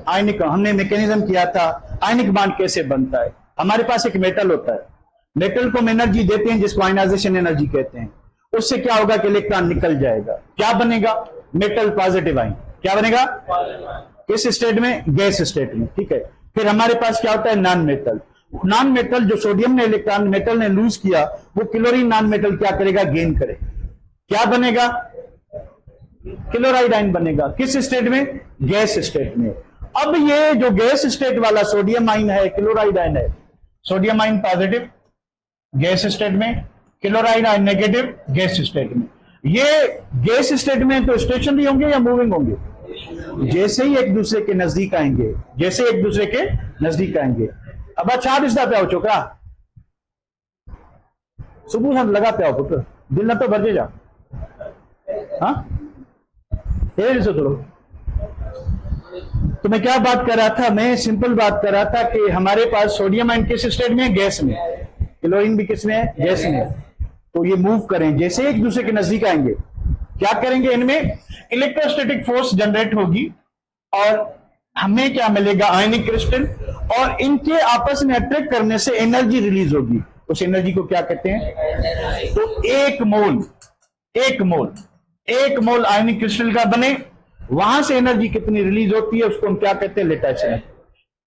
आयनिक, हमने मैकेनिज्म किया था आयनिक बांड कैसे बनता है। हमारे पास एक मेटल होता है, मेटल को हम एनर्जी देते हैं जिसको आयनाइजेशन एनर्जी कहते हैं। उससे क्या होगा कि इलेक्ट्रॉन निकल जाएगा, क्या बनेगा? Metal positive ion. क्या बनेगा? किस स्टेट में? गैस स्टेट में। ठीक है, फिर हमारे पास क्या होता है? Non metal. नॉन मेटल जो सोडियम ने इलेक्ट्रॉन मेटल ने लूज किया, वो क्लोरीन नॉन मेटल क्या करेगा? गेन करेगा। क्या बनेगा? क्लोराइड आयन बनेगा। किस स्टेट में? गैस स्टेट में। अब ये जो गैस स्टेट वाला सोडियम आयन है, क्लोराइड आयन है, sodium ion positive gas state में, chloride ion negative gas state में। ये गैस स्टेट में तो स्टेशनरी होंगे या मूविंग होंगे? जैसे ही एक दूसरे के नजदीक आएंगे, जैसे एक दूसरे के नजदीक आएंगे। अब अच्छा रिश्ता पे आओ छोकरा, सुबह हम लगा पे आओ पुत्र, दिल ना तो भरजे जा। हाँ तो मैं क्या बात कर रहा था? मैं सिंपल बात कर रहा था कि हमारे पास सोडियम आयन किस स्टेट में? गैस में। क्लोरीन भी किस में है? गैस में। तो ये मूव करें, जैसे एक दूसरे के नजदीक आएंगे क्या करेंगे? इनमें इलेक्ट्रोस्टैटिक फोर्स जनरेट होगी और हमें क्या मिलेगा? आयनिक क्रिस्टल। और इनके आपस में अट्रैक्ट करने से एनर्जी रिलीज होगी। उस एनर्जी को क्या कहते हैं? तो एक मोल आयनिक क्रिस्टल का बने, वहां से एनर्जी कितनी रिलीज होती है उसको हम क्या कहते हैं? Lattice energy.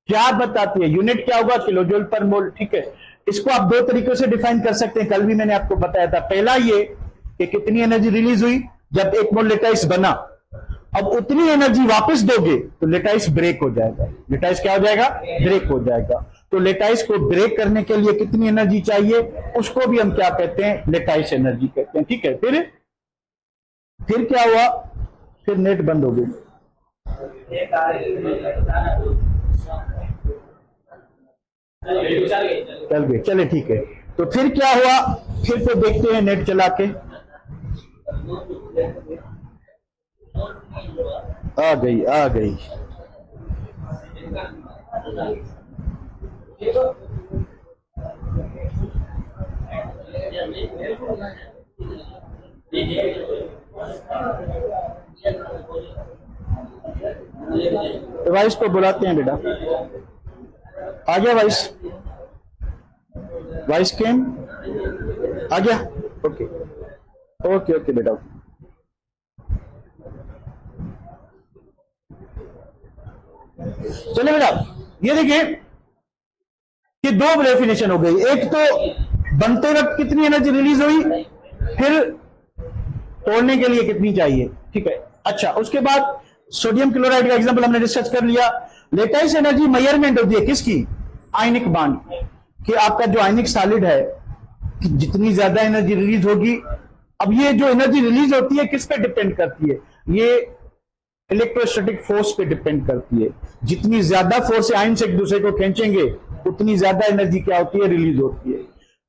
क्या बताती है? यूनिट क्या होगा? किलो जूल पर मोल। ठीक है, इसको आप दो तरीकों से डिफाइन कर सकते हैं, कल भी मैंने आपको बताया था। पहला ये कि कितनी एनर्जी रिलीज हुई जब एक मोल लेटाइस बना, अब उतनी एनर्जी वापस दोगे तो लेटाइस ब्रेक हो जाएगा। लेटाइस क्या हो जाएगा? ब्रेक हो जाएगा। तो लेटाइस को ब्रेक करने के लिए कितनी एनर्जी चाहिए, उसको भी हम क्या कहते हैं? लेटाइस एनर्जी कहते हैं। ठीक है, फिर क्या हुआ? फिर नेट बंद हो गई। चल गए, चले ठीक है। तो फिर क्या हुआ? फिर तो देखते हैं नेट चला के। आ गई। वाइस को बुलाते हैं बेटा। आ गया वाइस केम आ गया। ओके बेटा। चलिए बेटा, ये देखिए कि दो डेफिनेशन हो गई। एक तो बनते वक्त कितनी एनर्जी रिलीज हुई, फिर तोड़ने के लिए कितनी चाहिए। ठीक है, अच्छा उसके बाद सोडियम क्लोराइड का एग्जांपल हमने डिस्कस कर लिया। लेटाइस एनर्जी मेजरमेंट होती है किसकी? आयनिक बांड कि आपका जो आयनिक सॉलिड है कि जितनी ज्यादा एनर्जी रिलीज होगी। अब ये जो एनर्जी रिलीज होती है किस पे डिपेंड करती है? ये इलेक्ट्रोस्टैटिक फोर्स पे डिपेंड करती है। जितनी ज्यादा फोर्स से आयन से एक दूसरे को खींचेंगे उतनी ज्यादा एनर्जी क्या होती है, रिलीज होती है।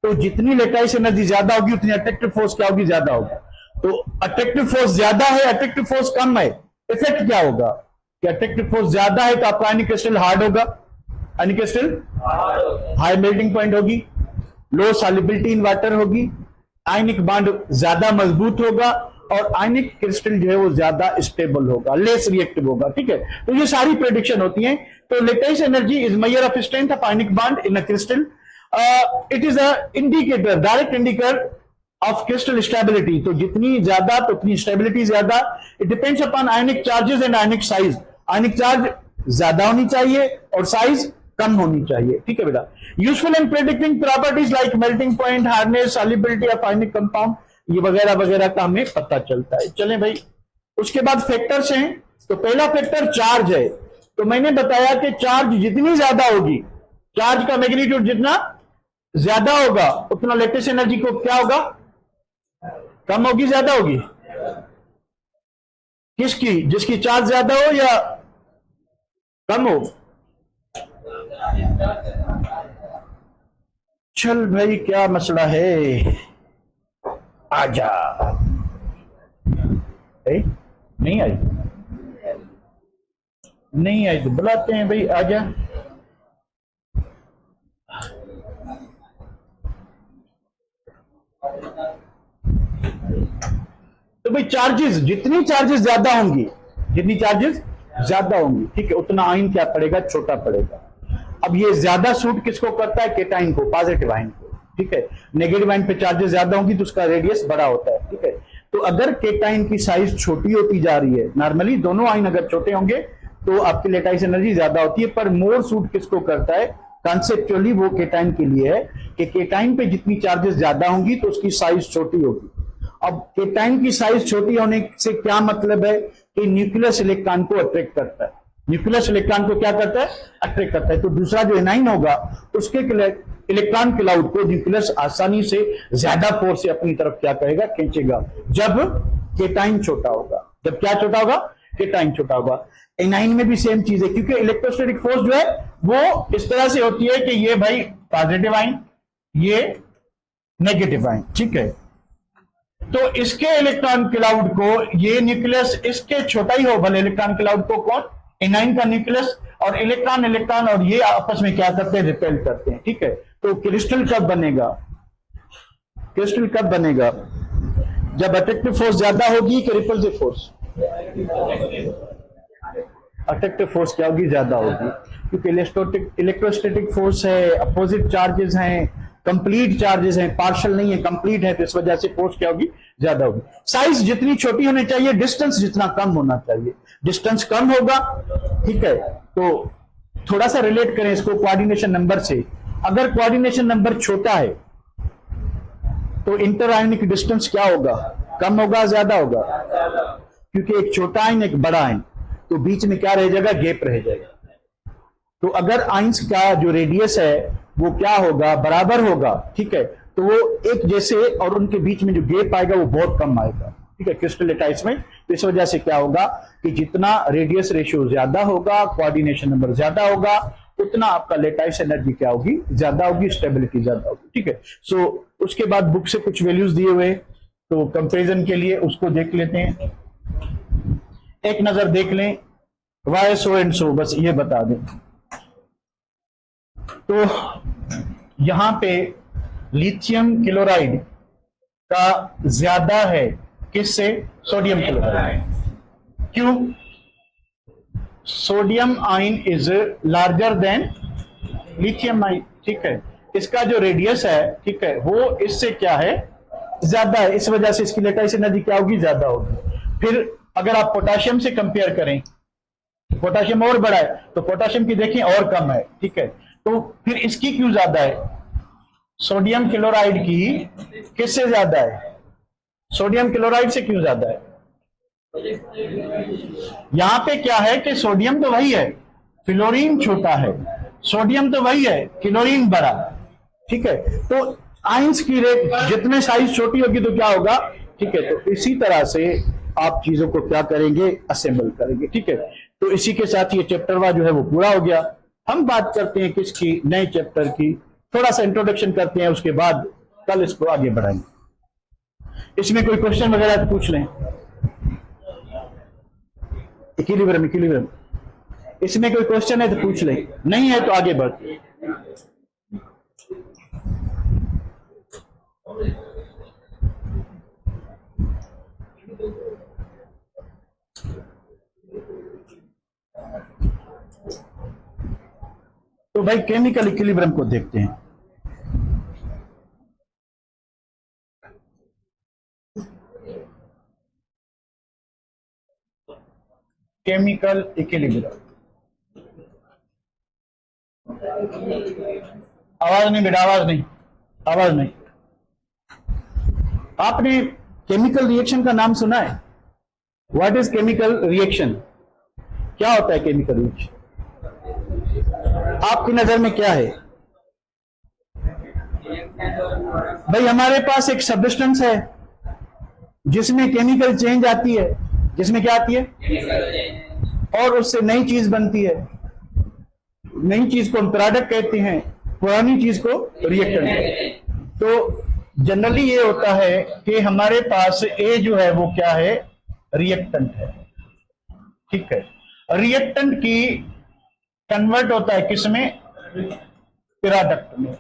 तो जितनी लेटाइस एनर्जी ज्यादा होगी उतनी अट्रैक्टिव फोर्स क्या होगी, ज्यादा होगा। तो अट्रैक्टिव फोर्स ज्यादा है, अट्रैक्टिव फोर्स कम है, इफेक्ट क्या होगा कि अट्रैक्टिव फोर्स ज्यादा है तो आपका आयनिक क्रिस्टल हार्ड होगा, आयनिक क्रिस्टल हाई मेल्टिंग पॉइंट होगी, लो सॉल्युबिलिटी इन वाटर होगी, आयनिक बॉन्ड ज्यादा मजबूत होगा और आयनिक क्रिस्टल जो है वो ज्यादा स्टेबल होगा, लेस रिएक्टिव होगा। ठीक है, तो ये सारी प्रेडिक्शन होती हैं। तो latest energy is measure of strength of ionic bond in a crystal. It is a indicator, direct indicator of crystal stability. तो जितनी ज्यादा तो उतनी स्टेबिलिटी ज्यादा। It depends upon ionic charges and ionic size. Ionic charge ज्यादा होनी चाहिए और साइज कम होनी चाहिए। ठीक है बेटा। Useful in predicting properties like melting point, hardness, solubility of ionic compound, ये वगैरह वगैरह का हमें पता चलता है। चलें भाई, उसके बाद फैक्टर्स हैं। तो पहला फैक्टर चार्ज है। तो मैंने बताया कि चार्ज जितनी ज्यादा होगी, चार्ज का मैग्नीट्यूड जितना ज्यादा होगा उतना लेटेस्ट एनर्जी को क्या होगा, कम होगी ज्यादा होगी, किसकी, जिसकी चार्ज ज्यादा हो या कम हो। चल भाई क्या मसला है, आजा। नहीं आई, नहीं आई तो बुलाते हैं भाई, आजा। तो भाई चार्जेस, जितनी चार्जेस ज्यादा होंगी, जितनी चार्जेस ज्यादा होंगी, ठीक है, उतना आयन क्या पड़ेगा, छोटा पड़ेगा। अब ये ज्यादा सूट किसको करता है, केटाइन को, पॉजिटिव आयन को। ठीक है, नेगेटिव आयन पे चार्जेस ज्यादा होंगी तो उसका रेडियस बड़ा होता है। ठीक है, तो अगर केटाइन की साइज छोटी होती जा रही है, नॉर्मली दोनों आयन अगर छोटे होंगे तो आपकी लेटाइस एनर्जी ज्यादा होती है, पर मोर सूट किसको करता है, कॉन्सेप्चुअली वो केटाइन के लिए है कि केटाइन पे जितनी चार्जेस ज्यादा होंगी तो उसकी साइज छोटी होगी। अब केटाइन की साइज छोटी होने से क्या मतलब है कि न्यूक्लियस इलेक्ट्रॉन को अट्रैक्ट करता है, न्यूक्लियस इलेक्ट्रॉन को क्या करता है, अट्रैक्ट करता है। तो दूसरा जो एनाइन होगा उसके इलेक्ट्रॉन क्लाउड को न्यूक्लियस आसानी से ज्यादा फोर्स से अपनी तरफ क्या करेगा, खींचेगा, जब केटाइन छोटा होगा। जब क्या छोटा होगा, केटाइन छोटा होगा। एनाइन में भी सेम चीज है, क्योंकि इलेक्ट्रोस्टैटिक फोर्स जो है वो इस तरह से होती है कि ये भाई पॉजिटिव आयन, ये नेगेटिव आयन। ठीक है, तो इसके इलेक्ट्रॉन क्लाउड को, ये न्यूक्लियस इसके छोटा ही हो भले, इलेक्ट्रॉन क्लाउड को कौन, एनाइन का न्यूक्लियस, और इलेक्ट्रॉन इलेक्ट्रॉन और ये आपस में क्या करते हैं, रिपेल करते हैं। ठीक है, तो क्रिस्टल कब बनेगा, क्रिस्टल कब बनेगा, जब अट्रैक्टिव फोर्स ज्यादा होगी कि रिपल्सिव फोर्स, अट्रैक्टिव फोर्स क्या होगी, ज्यादा होगी, क्योंकि इलेक्ट्रोस्टैटिक फोर्स है, अपोजिट चार्जेस हैं, कंप्लीट चार्जेस हैं, पार्शियल नहीं है, कंप्लीट है, तो इस वजह से फोर्स क्या होगी, ज्यादा होगी। साइज जितनी छोटी होनी चाहिए, डिस्टेंस जितना कम होना चाहिए, डिस्टेंस कम होगा। ठीक है, तो थोड़ा सा रिलेट करें इसको कोऑर्डिनेशन नंबर से। अगर कोऑर्डिनेशन नंबर छोटा है तो इंटर आयनिक डिस्टेंस क्या होगा, कम होगा, ज्यादा होगा, क्योंकि एक छोटा आयन एक बड़ा आयन, तो बीच में क्या रह जाएगा, गैप रह जाएगा। तो अगर आयंस का जो रेडियस है वो क्या होगा, बराबर होगा। ठीक है, तो वो एक जैसे, और उनके बीच में जो गैप आएगा वो बहुत कम आएगा। ठीक है, क्रिस्टल लेटाइस में। तो इस वजह से क्या होगा कि जितना रेडियस रेशियो ज्यादा होगा, कोऑर्डिनेशन नंबर ज्यादा होगा, उतना आपका लेटाइस एनर्जी क्या होगी, ज्यादा होगी, स्टेबिलिटी ज्यादा होगी। ठीक है, सो उसके बाद बुक से कुछ वैल्यूज दिए हुए, तो कंपेरिजन के लिए उसको देख लेते हैं, एक नजर देख लें, वाई सो एंड सो, बस ये बता दें। तो यहां पे लिथियम क्लोराइड का ज्यादा है किससे, सोडियम क्लोराइड। क्यों, sodium ion is larger than lithium ion. ठीक है, इसका जो रेडियस है, ठीक है, वो इससे क्या है, ज्यादा है, इस वजह से इसकी लेटाइस एनर्जी क्या होगी, ज्यादा होगी। फिर अगर आप पोटाशियम से कंपेयर करें, पोटाशियम और बड़ा है तो पोटाशियम की देखें और कम है। ठीक है, तो फिर इसकी क्यों ज्यादा है, सोडियम क्लोराइड की किससे ज्यादा है, सोडियम क्लोराइड से क्यों ज्यादा है। यहां पे क्या है कि सोडियम तो वही है, फ्लोरीन छोटा है, सोडियम तो वही है, क्लोरीन बड़ा। ठीक है, तो आयंस की रेट जितने साइज छोटी होगी तो क्या होगा। ठीक है, तो इसी तरह से आप चीजों को क्या करेंगे, असेंबल करेंगे। ठीक है, तो इसी के साथ ये चैप्टर 1 जो है वो पूरा हो गया। हम बात करते हैं किसकी, नए चैप्टर की। थोड़ा सा इंट्रोडक्शन करते हैं, उसके बाद कल इसको आगे बढ़ाएंगे। इसमें कोई क्वेश्चन वगैरह पूछ लें। इक्विलिब्रियम, इक्विलिब्रियम, इसमें कोई क्वेश्चन है तो पूछ लें, नहीं है तो आगे बढ़। तो भाई केमिकल इक्विलिब्रियम को देखते हैं। केमिकल इक्विलिब्रियम, आवाज नहीं बेटा, आवाज नहीं, आवाज नहीं। आपने केमिकल रिएक्शन का नाम सुना है? What is chemical reaction? क्या होता है केमिकल रिएक्शन? आपकी नजर में क्या है भाई? हमारे पास एक सब्सटेंस है जिसमें केमिकल चेंज आती है, जिसमें क्या आती है और उससे नई चीज बनती है। नई चीज को हम प्रोडक्ट कहते हैं, पुरानी चीज को रिएक्टेंट। तो जनरली ये होता है कि हमारे पास ए जो है वो क्या है, रिएक्टेंट है, ठीक है। रिएक्टेंट की कन्वर्ट होता है किसमें, प्रोडक्ट में।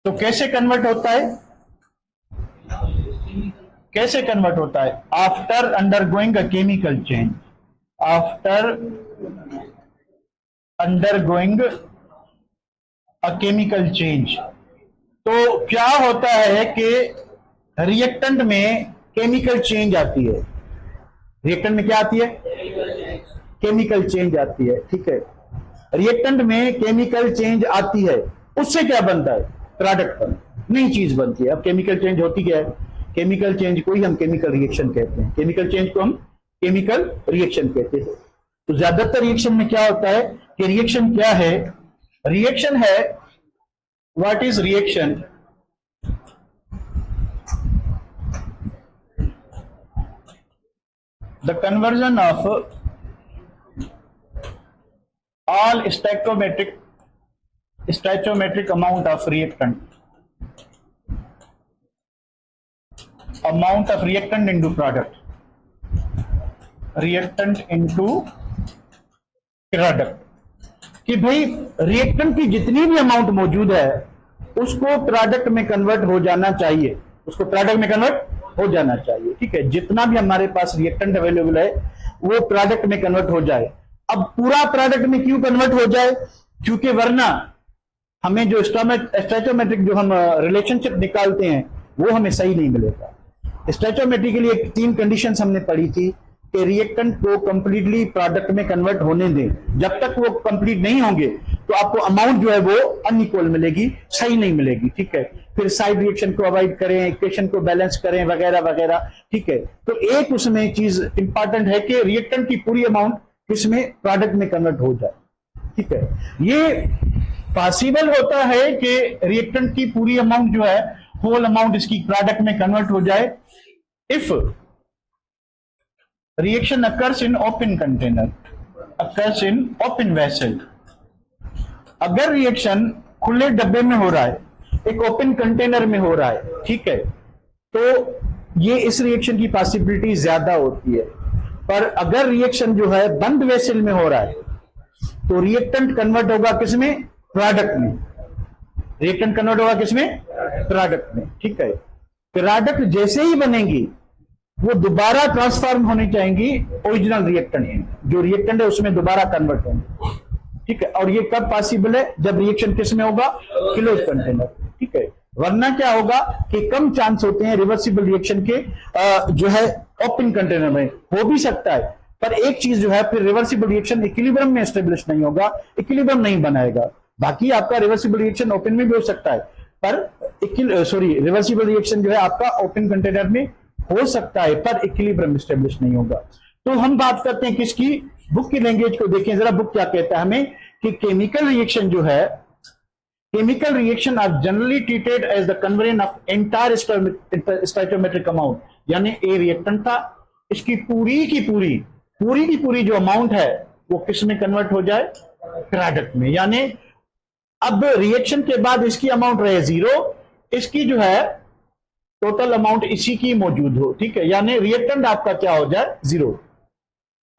तो कैसे कन्वर्ट होता है, कैसे कन्वर्ट होता है? After undergoing a chemical change, after undergoing a chemical change. तो क्या होता है कि रिएक्टेंट में केमिकल चेंज आती है। रिएक्टेंट में क्या आती है, केमिकल चेंज आती है, ठीक है। रिएक्टेंट में केमिकल चेंज आती है, उससे क्या बनता है, प्रोडक्ट बनता है, नई चीज बनती है। अब केमिकल चेंज होती क्या है, केमिकल चेंज को ही हम केमिकल रिएक्शन कहते हैं, केमिकल चेंज को हम केमिकल रिएक्शन कहते हैं। तो ज्यादातर रिएक्शन में क्या होता है कि रिएक्शन क्या है, रिएक्शन है, what is reaction? The conversion of all stoichiometric amount of reactant into product, reactant into product. कि भाई रिएक्टेंट की जितनी भी अमाउंट मौजूद है उसको प्रोडक्ट में कन्वर्ट हो जाना चाहिए, उसको प्रोडक्ट में कन्वर्ट हो जाना चाहिए, ठीक है। जितना भी हमारे पास रिएक्टेंट अवेलेबल है वो प्रोडक्ट में कन्वर्ट हो जाए। अब पूरा प्रोडक्ट में क्यों कन्वर्ट हो जाए, क्योंकि वरना हमें जो स्टोइचोमेट्रिक जो हम रिलेशनशिप निकालते हैं वो हमें सही नहीं मिलेगा। स्टोइचोमेट्रिकली एक 3 कंडीशंस हमने पढ़ी थी कि रिएक्टेंट को कंप्लीटली प्रोडक्ट में कन्वर्ट होने दें। जब तक वो कंप्लीट नहीं होंगे तो आपको अमाउंट जो है वो अनइक्वल मिलेगी, सही नहीं मिलेगी, ठीक है। फिर साइड रिएक्शन को अवॉइड करें, इक्वेशन को बैलेंस करें वगैरह वगैरह, ठीक है। तो एक उसमें चीज इंपॉर्टेंट है कि रिएक्टेंट की पूरी अमाउंट किसमें, प्रोडक्ट में कन्वर्ट हो जाए, ठीक है। ये पॉसिबल होता है कि रिएक्टेंट की पूरी अमाउंट जो है, होल अमाउंट इसकी प्रोडक्ट में कन्वर्ट हो जाए if reaction occurs in open container, occurs in open vessel. अगर रिएक्शन खुले डब्बे में हो रहा है, एक ओपन कंटेनर में हो रहा है, ठीक है, तो ये इस रिएक्शन की पॉसिबिलिटी ज्यादा होती है। पर अगर रिएक्शन जो है बंद वेसल में हो रहा है तो रिएक्टेंट कन्वर्ट होगा किसमें, प्रोडक्ट में। रिएक्टेंट कन्वर्ट होगा किसमें, प्रोडक्ट में, ठीक है। प्रोडक्ट जैसे ही बनेंगी वो दोबारा ट्रांसफॉर्म होनी चाहिए ओरिजिनल रिएक्टेंट में, जो रिएक्टेंट है उसमें दोबारा कन्वर्ट होंगे, ठीक है। और ये कब पॉसिबल है, जब रिएक्शन किसमें होगा, क्लोज कंटेनर, ठीक है। वरना क्या होगा कि कम चांस होते हैं रिवर्सिबल रिएक्शन के जो है ओपन कंटेनर में। हो भी सकता है, पर एक चीज जो है, फिर रिवर्सिबल रिएक्शन इक्विलिब्रियम में एस्टेब्लिश नहीं होगा, इक्विलिब्रियम नहीं बनाएगा। बाकी आपका रिवर्सिबल रिएक्शन ओपन में भी हो सकता है, पर रिवर्सिबल रिएक्शन जो है आपका ओपन कंटेनर में हो सकता है, पर इक्विलिब्रियम एस्टेब्लिश नहीं होगा। तो हम बात करते हैं किसकी, बुक की लैंग्वेज को देखें जरा। बुक क्या कहता है हमें कि केमिकल रिएक्शन जो है, chemical reaction are generally treated as the conversion of entire stoichiometric amount. यानी ए रिएक्टेंट था, इसकी पूरी की पूरी जो अमाउंट है वो किस में कन्वर्ट हो जाए, प्रोडक्ट में, यानी अब रिएक्शन के बाद इसकी अमाउंट रहे 0, इसकी जो है टोटल अमाउंट इसी की मौजूद हो, ठीक है, यानी रिएक्टेंट आपका क्या हो जाए 0।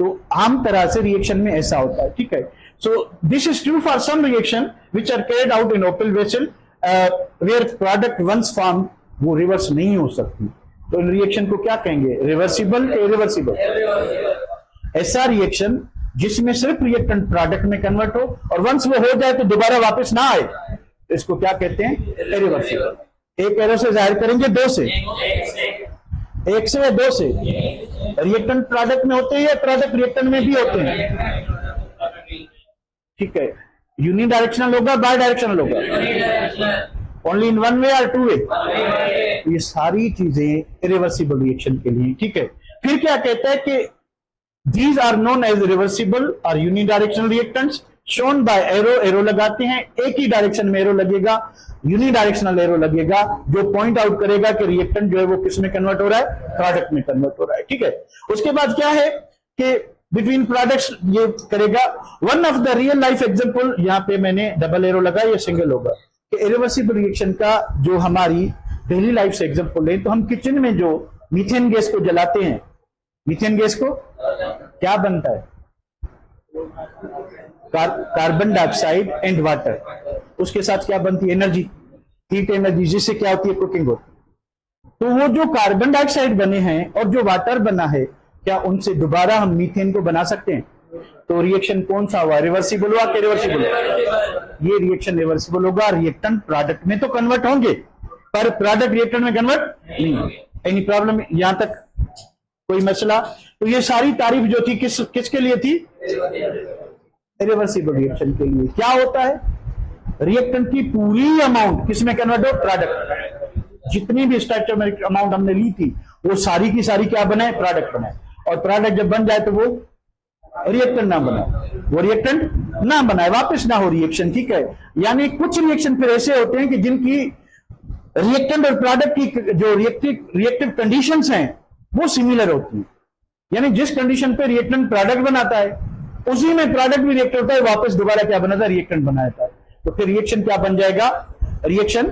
तो आम तरह से रिएक्शन में ऐसा होता है, ठीक है। So this is true for some reaction which are carried out in open vessel where product once form, वो रिवर्स नहीं हो सकती। तो इन रिएक्शन को क्या कहेंगे, रिवर्सिबल या इरिवर्सिबल? ऐसा रिएक्शन जिसमें सिर्फ रिएक्टेंट प्रोडक्ट में कन्वर्ट हो और वंस वो हो जाए तो दोबारा वापस ना आए, इसको क्या कहते हैं, इरिवर्सिबल। एक एरो से जाहिर करेंगे, 2 से, 1 से या 2 से? रिएक्टेंट प्रोडक्ट में होते हैं या प्रोडक्ट रिएक्टेंट में भी होते हैं? ठीक है, यूनिडायरेक्शनल होगा, बाय डायरेक्शनल होगा, ओनली इन वन वे और 2 वे? ये सारी चीजें इरिवर्सिबल रिएक्शन के लिए, ठीक है। फिर क्या कहता है कि these are known as reversible or unidirectional reactants shown by arrow, arrow लगाते हैं, एक ही डायरेक्शन में एरो लगेगा, यूनिडायरेक्शनल एरो लगेगा जो पॉइंट आउट करेगा कि रिएक्टेंट जो है वो किस में कन्वर्ट हो रहा है, प्रोडक्ट में कन्वर्ट हो रहा है, ठीक है। उसके बाद क्या है कि बिटवीन प्रोडक्ट्स ये करेगा। One of the real life example, यहां पे मैंने डबल एरो लगा, ये सिंगल होगा, कि इरिवर्सिबल रिएक्शन का जो हमारी डेली लाइफ से एग्जांपल है, तो हम किचन में जो मीथेन गैस को जलाते हैं, मीथेन गैस को क्या बनता है, कार्बन डाइऑक्साइड एंड वाटर, उसके साथ क्या बनती है, एनर्जी, हीट एनर्जी, जिससे क्या होती है, कुकिंग होती है। तो वो जो कार्बन डाइऑक्साइड बने हैं और जो वाटर बना है, क्या उनसे दोबारा हम मीथेन को बना सकते हैं? तो रिएक्शन कौन सा हुआ, रिवर्सिबल हुआ कि रिवर्सिबल? ये रिएक्शन रिवर्सिबल होगा। रिएक्टेंट प्रोडक्ट में तो कन्वर्ट होंगे पर प्रोडक्ट रिएक्टेंट में कन्वर्ट नहीं होंगे। एनी प्रॉब्लम यहां तक, कोई मसला? तो ये सारी तारीफ जो थी किसके लिए थी, रिवर्सिबल रिएक्शन के लिए। क्या होता है, रिएक्टेंट की पूरी अमाउंट किसमें कन्वर्ट हो, प्रोडक्ट। जितनी भी स्टैटिक अमाउंट हमने ली थी वो सारी की सारी क्या बनाए, प्रोडक्ट बनाए। और प्रोडक्ट जब बन जाए तो वो रिएक्टेंट ना बनाए, वो रिएक्टेंट ना बनाए, वापस ना हो रिएक्शन, ठीक है। यानी कुछ रिएक्शन फिर ऐसे होते हैं कि जिनकी रिएक्टेंट और प्रोडक्ट की जो रिएक्टिव कंडीशंस हैं वो सिमिलर होती है। यानी जिस कंडीशन पे रिएक्टेंट प्रोडक्ट बनाता है उसी में प्रोडक्ट भी रिएक्ट होता है, वापस दोबारा क्या बनाता है, रिएक्टेंट बनाता है। तो फिर रिएक्शन क्या बन जाएगा, रिएक्शन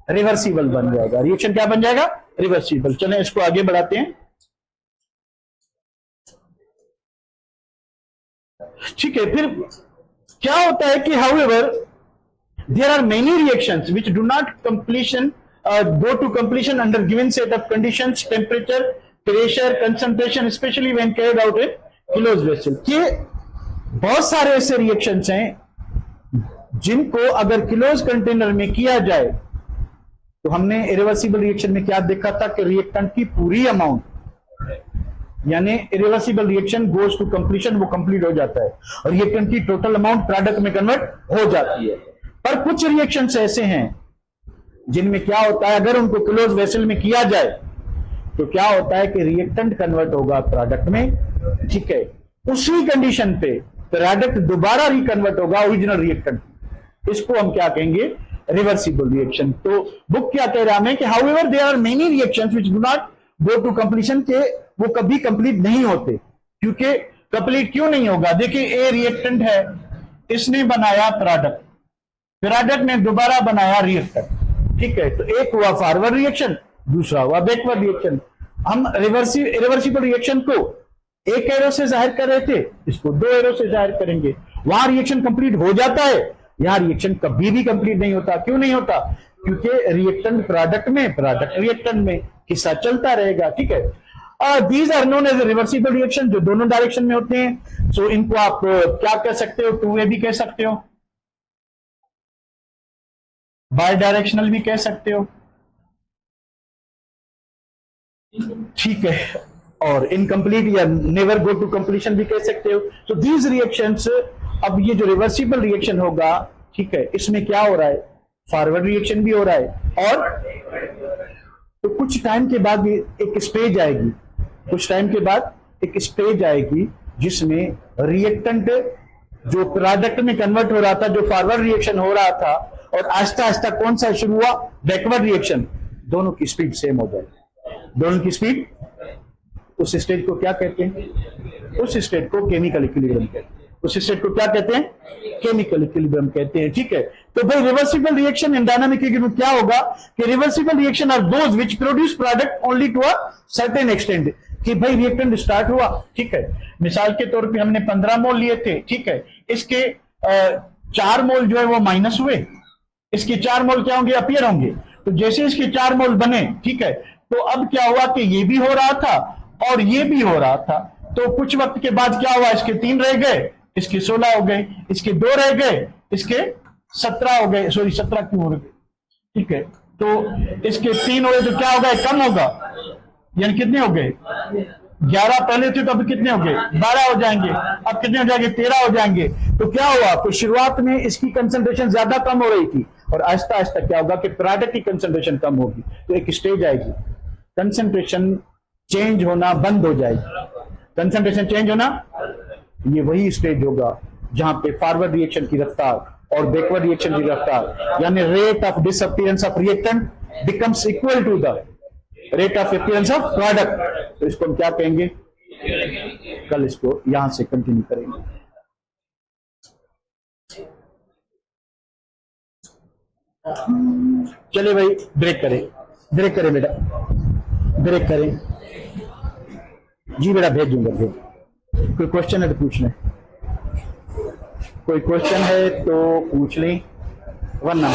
रिवर्सिबल बन जाएगा। रिएक्शन क्या बन जाएगा, रिवर्सिबल। चलें इसको आगे बढ़ाते हैं, ठीक है। फिर क्या होता है कि however there are many reactions which do not completion go to completion under given set of conditions, temperature, pressure, concentration, especially when carried out in closed vessel। कि बहुत सारे ऐसे रिएक्शंस हैं जिनको अगर क्लोज कंटेनर में किया जाए, तो हमने इरिवर्सिबल रिएक्शन में क्या देखा था कि रिएक्टेंट की पूरी अमाउंट, यानी irreversible reaction goes to completion, वो कंप्लीट हो जाता है और रिएक्टेंट की टोटल अमाउंट प्रोडक्ट में कन्वर्ट हो जाती है। पर कुछ रिएक्शंस ऐसे हैं जिनमें क्या होता है, अगर उनको क्लोज वेसल में किया जाए तो क्या होता है कि रिएक्टेंट कन्वर्ट होगा प्रोडक्ट में, ठीक है। उसी कंडीशन पे प्रोडक्ट दोबारा रिकन्वर्ट होगा ओरिजिनल रिएक्टेंट, इसको हम क्या कहेंगे, रिवर्सिबल रिएक्शन। तो बुक क्या कह रहा है कि however there are many reactions which do not go to completion, के वो कभी कंप्लीट नहीं होते। क्योंकि कंप्लीट क्यों नहीं होगा, देखिए ए रिएक्टेंट है, इसने बनाया प्रोडक्ट, प्रोडक्ट ने दोबारा बनाया रिएक्टेंट, ठीक है। तो एक हुआ फॉरवर्ड रिएक्शन, दूसरा हुआ बैकवर्ड रिएक्शन। हम रिवर्सिबल रिएक्शन को एक एरो से जाहिर कर रहे थे, इसको 2 एरो से जाहिर करेंगे। वहां रिएक्शन कंप्लीट हो जाता है, यहां रिएक्शन कभी भी कंप्लीट नहीं होता। क्यों नहीं होता, क्योंकि रिएक्टेंट प्रोडक्ट में, प्रोडक्ट रिएक्टेंट में किस्सा चलता रहेगा, ठीक है। These are known as reversible reaction, जो दोनों डायरेक्शन में होते हैं। सो इनको आप क्या कह सकते हो, 2 वे भी कह सकते हो, बाय डायरेक्शनल भी कह सकते हो, ठीक है, और इनकम्प्लीट या नेवर गो टू कंप्लीशन भी कह सकते हो। तो दीज रिएक्शंस, अब ये जो रिवर्सिबल रिएक्शन होगा, ठीक है, इसमें क्या हो रहा है, फॉरवर्ड रिएक्शन भी हो रहा है, और तो कुछ टाइम के बाद एक स्टेज आएगी, कुछ टाइम के बाद एक स्टेज आएगी जिसमें रिएक्टेंट जो प्रोडक्ट में कन्वर्ट हो रहा था, जो फॉरवर्ड रिएक्शन हो रहा था, और आहिस्ता आहिस्ता कौन सा शुरू हुआ, बैकवर्ड रिएक्शन, दोनों की स्पीड सेम हो जाए, दोनों की स्पीड। उस स्टेज को क्या कहते हैं, उस स्टेज को केमिकल इक्विलिब्रियम कहते हैं। उस स्टेट को क्या कहते हैं? केमिकल इक्विलिब्रियम कहते हैं। ठीक है, तो भाई reversible reaction in dynamic equilibrium क्या होगा कि reversible reaction are those which produce product only to a certain extent. कि भाई रिएक्टेंट स्टार्ट हुआ, ठीक है, मिसाल के तौर पे हमने 15 मोल लिए थे, ठीक है, इसके 4 मोल जो है वो माइनस हुए, इसके 4 मोल क्या होंगे? अपीयर होंगे। तो जैसे इसके 4 मोल बने, ठीक है, तो अब क्या हुआ कि ये भी हो रहा था और ये भी हो रहा था। तो कुछ वक्त के बाद क्या हुआ? इसके 3 रह गए, इसके 16 हो गए, इसके 2 रह गए, इसके 17 हो गए। सॉरी 17 क्यों हो गए? ठीक है, तो इसके 3 हो गए तो क्या होगा? कम होगा, यानी कितने हो गए? 11 पहले थे तो अभी कितने हो गए? 12 हो जाएंगे। अब कितने हो जाएंगे? 13 हो जाएंगे। तो क्या हुआ? तो शुरुआत में इसकी कंसंट्रेशन ज्यादा कम हो रही थी और आहिस्ता आहिस्ता क्या होगा कि प्रोडक्ट की कंसंट्रेशन कम होगी, तो एक स्टेज आएगी, कंसंट्रेशन चेंज होना बंद हो जाएगी। कंसंट्रेशन चेंज होना, ये वही स्टेज होगा जहां पे फॉरवर्ड रिएक्शन की रफ्तार और बैकवर्ड रिएक्शन की रफ्तार यानी rate of disappearance of reactant becomes equal to the rate of appearance of product. तो इसको हम क्या कहेंगे? कल इसको यहां से कंटिन्यू करेंगे। चलिए भाई ब्रेक करें, ब्रेक करें बेटा, ब्रेक करें जी बेटा, भेज दूंगा फिर। कोई क्वेश्चन है तो पूछ लें, कोई क्वेश्चन है तो पूछ लें, वरना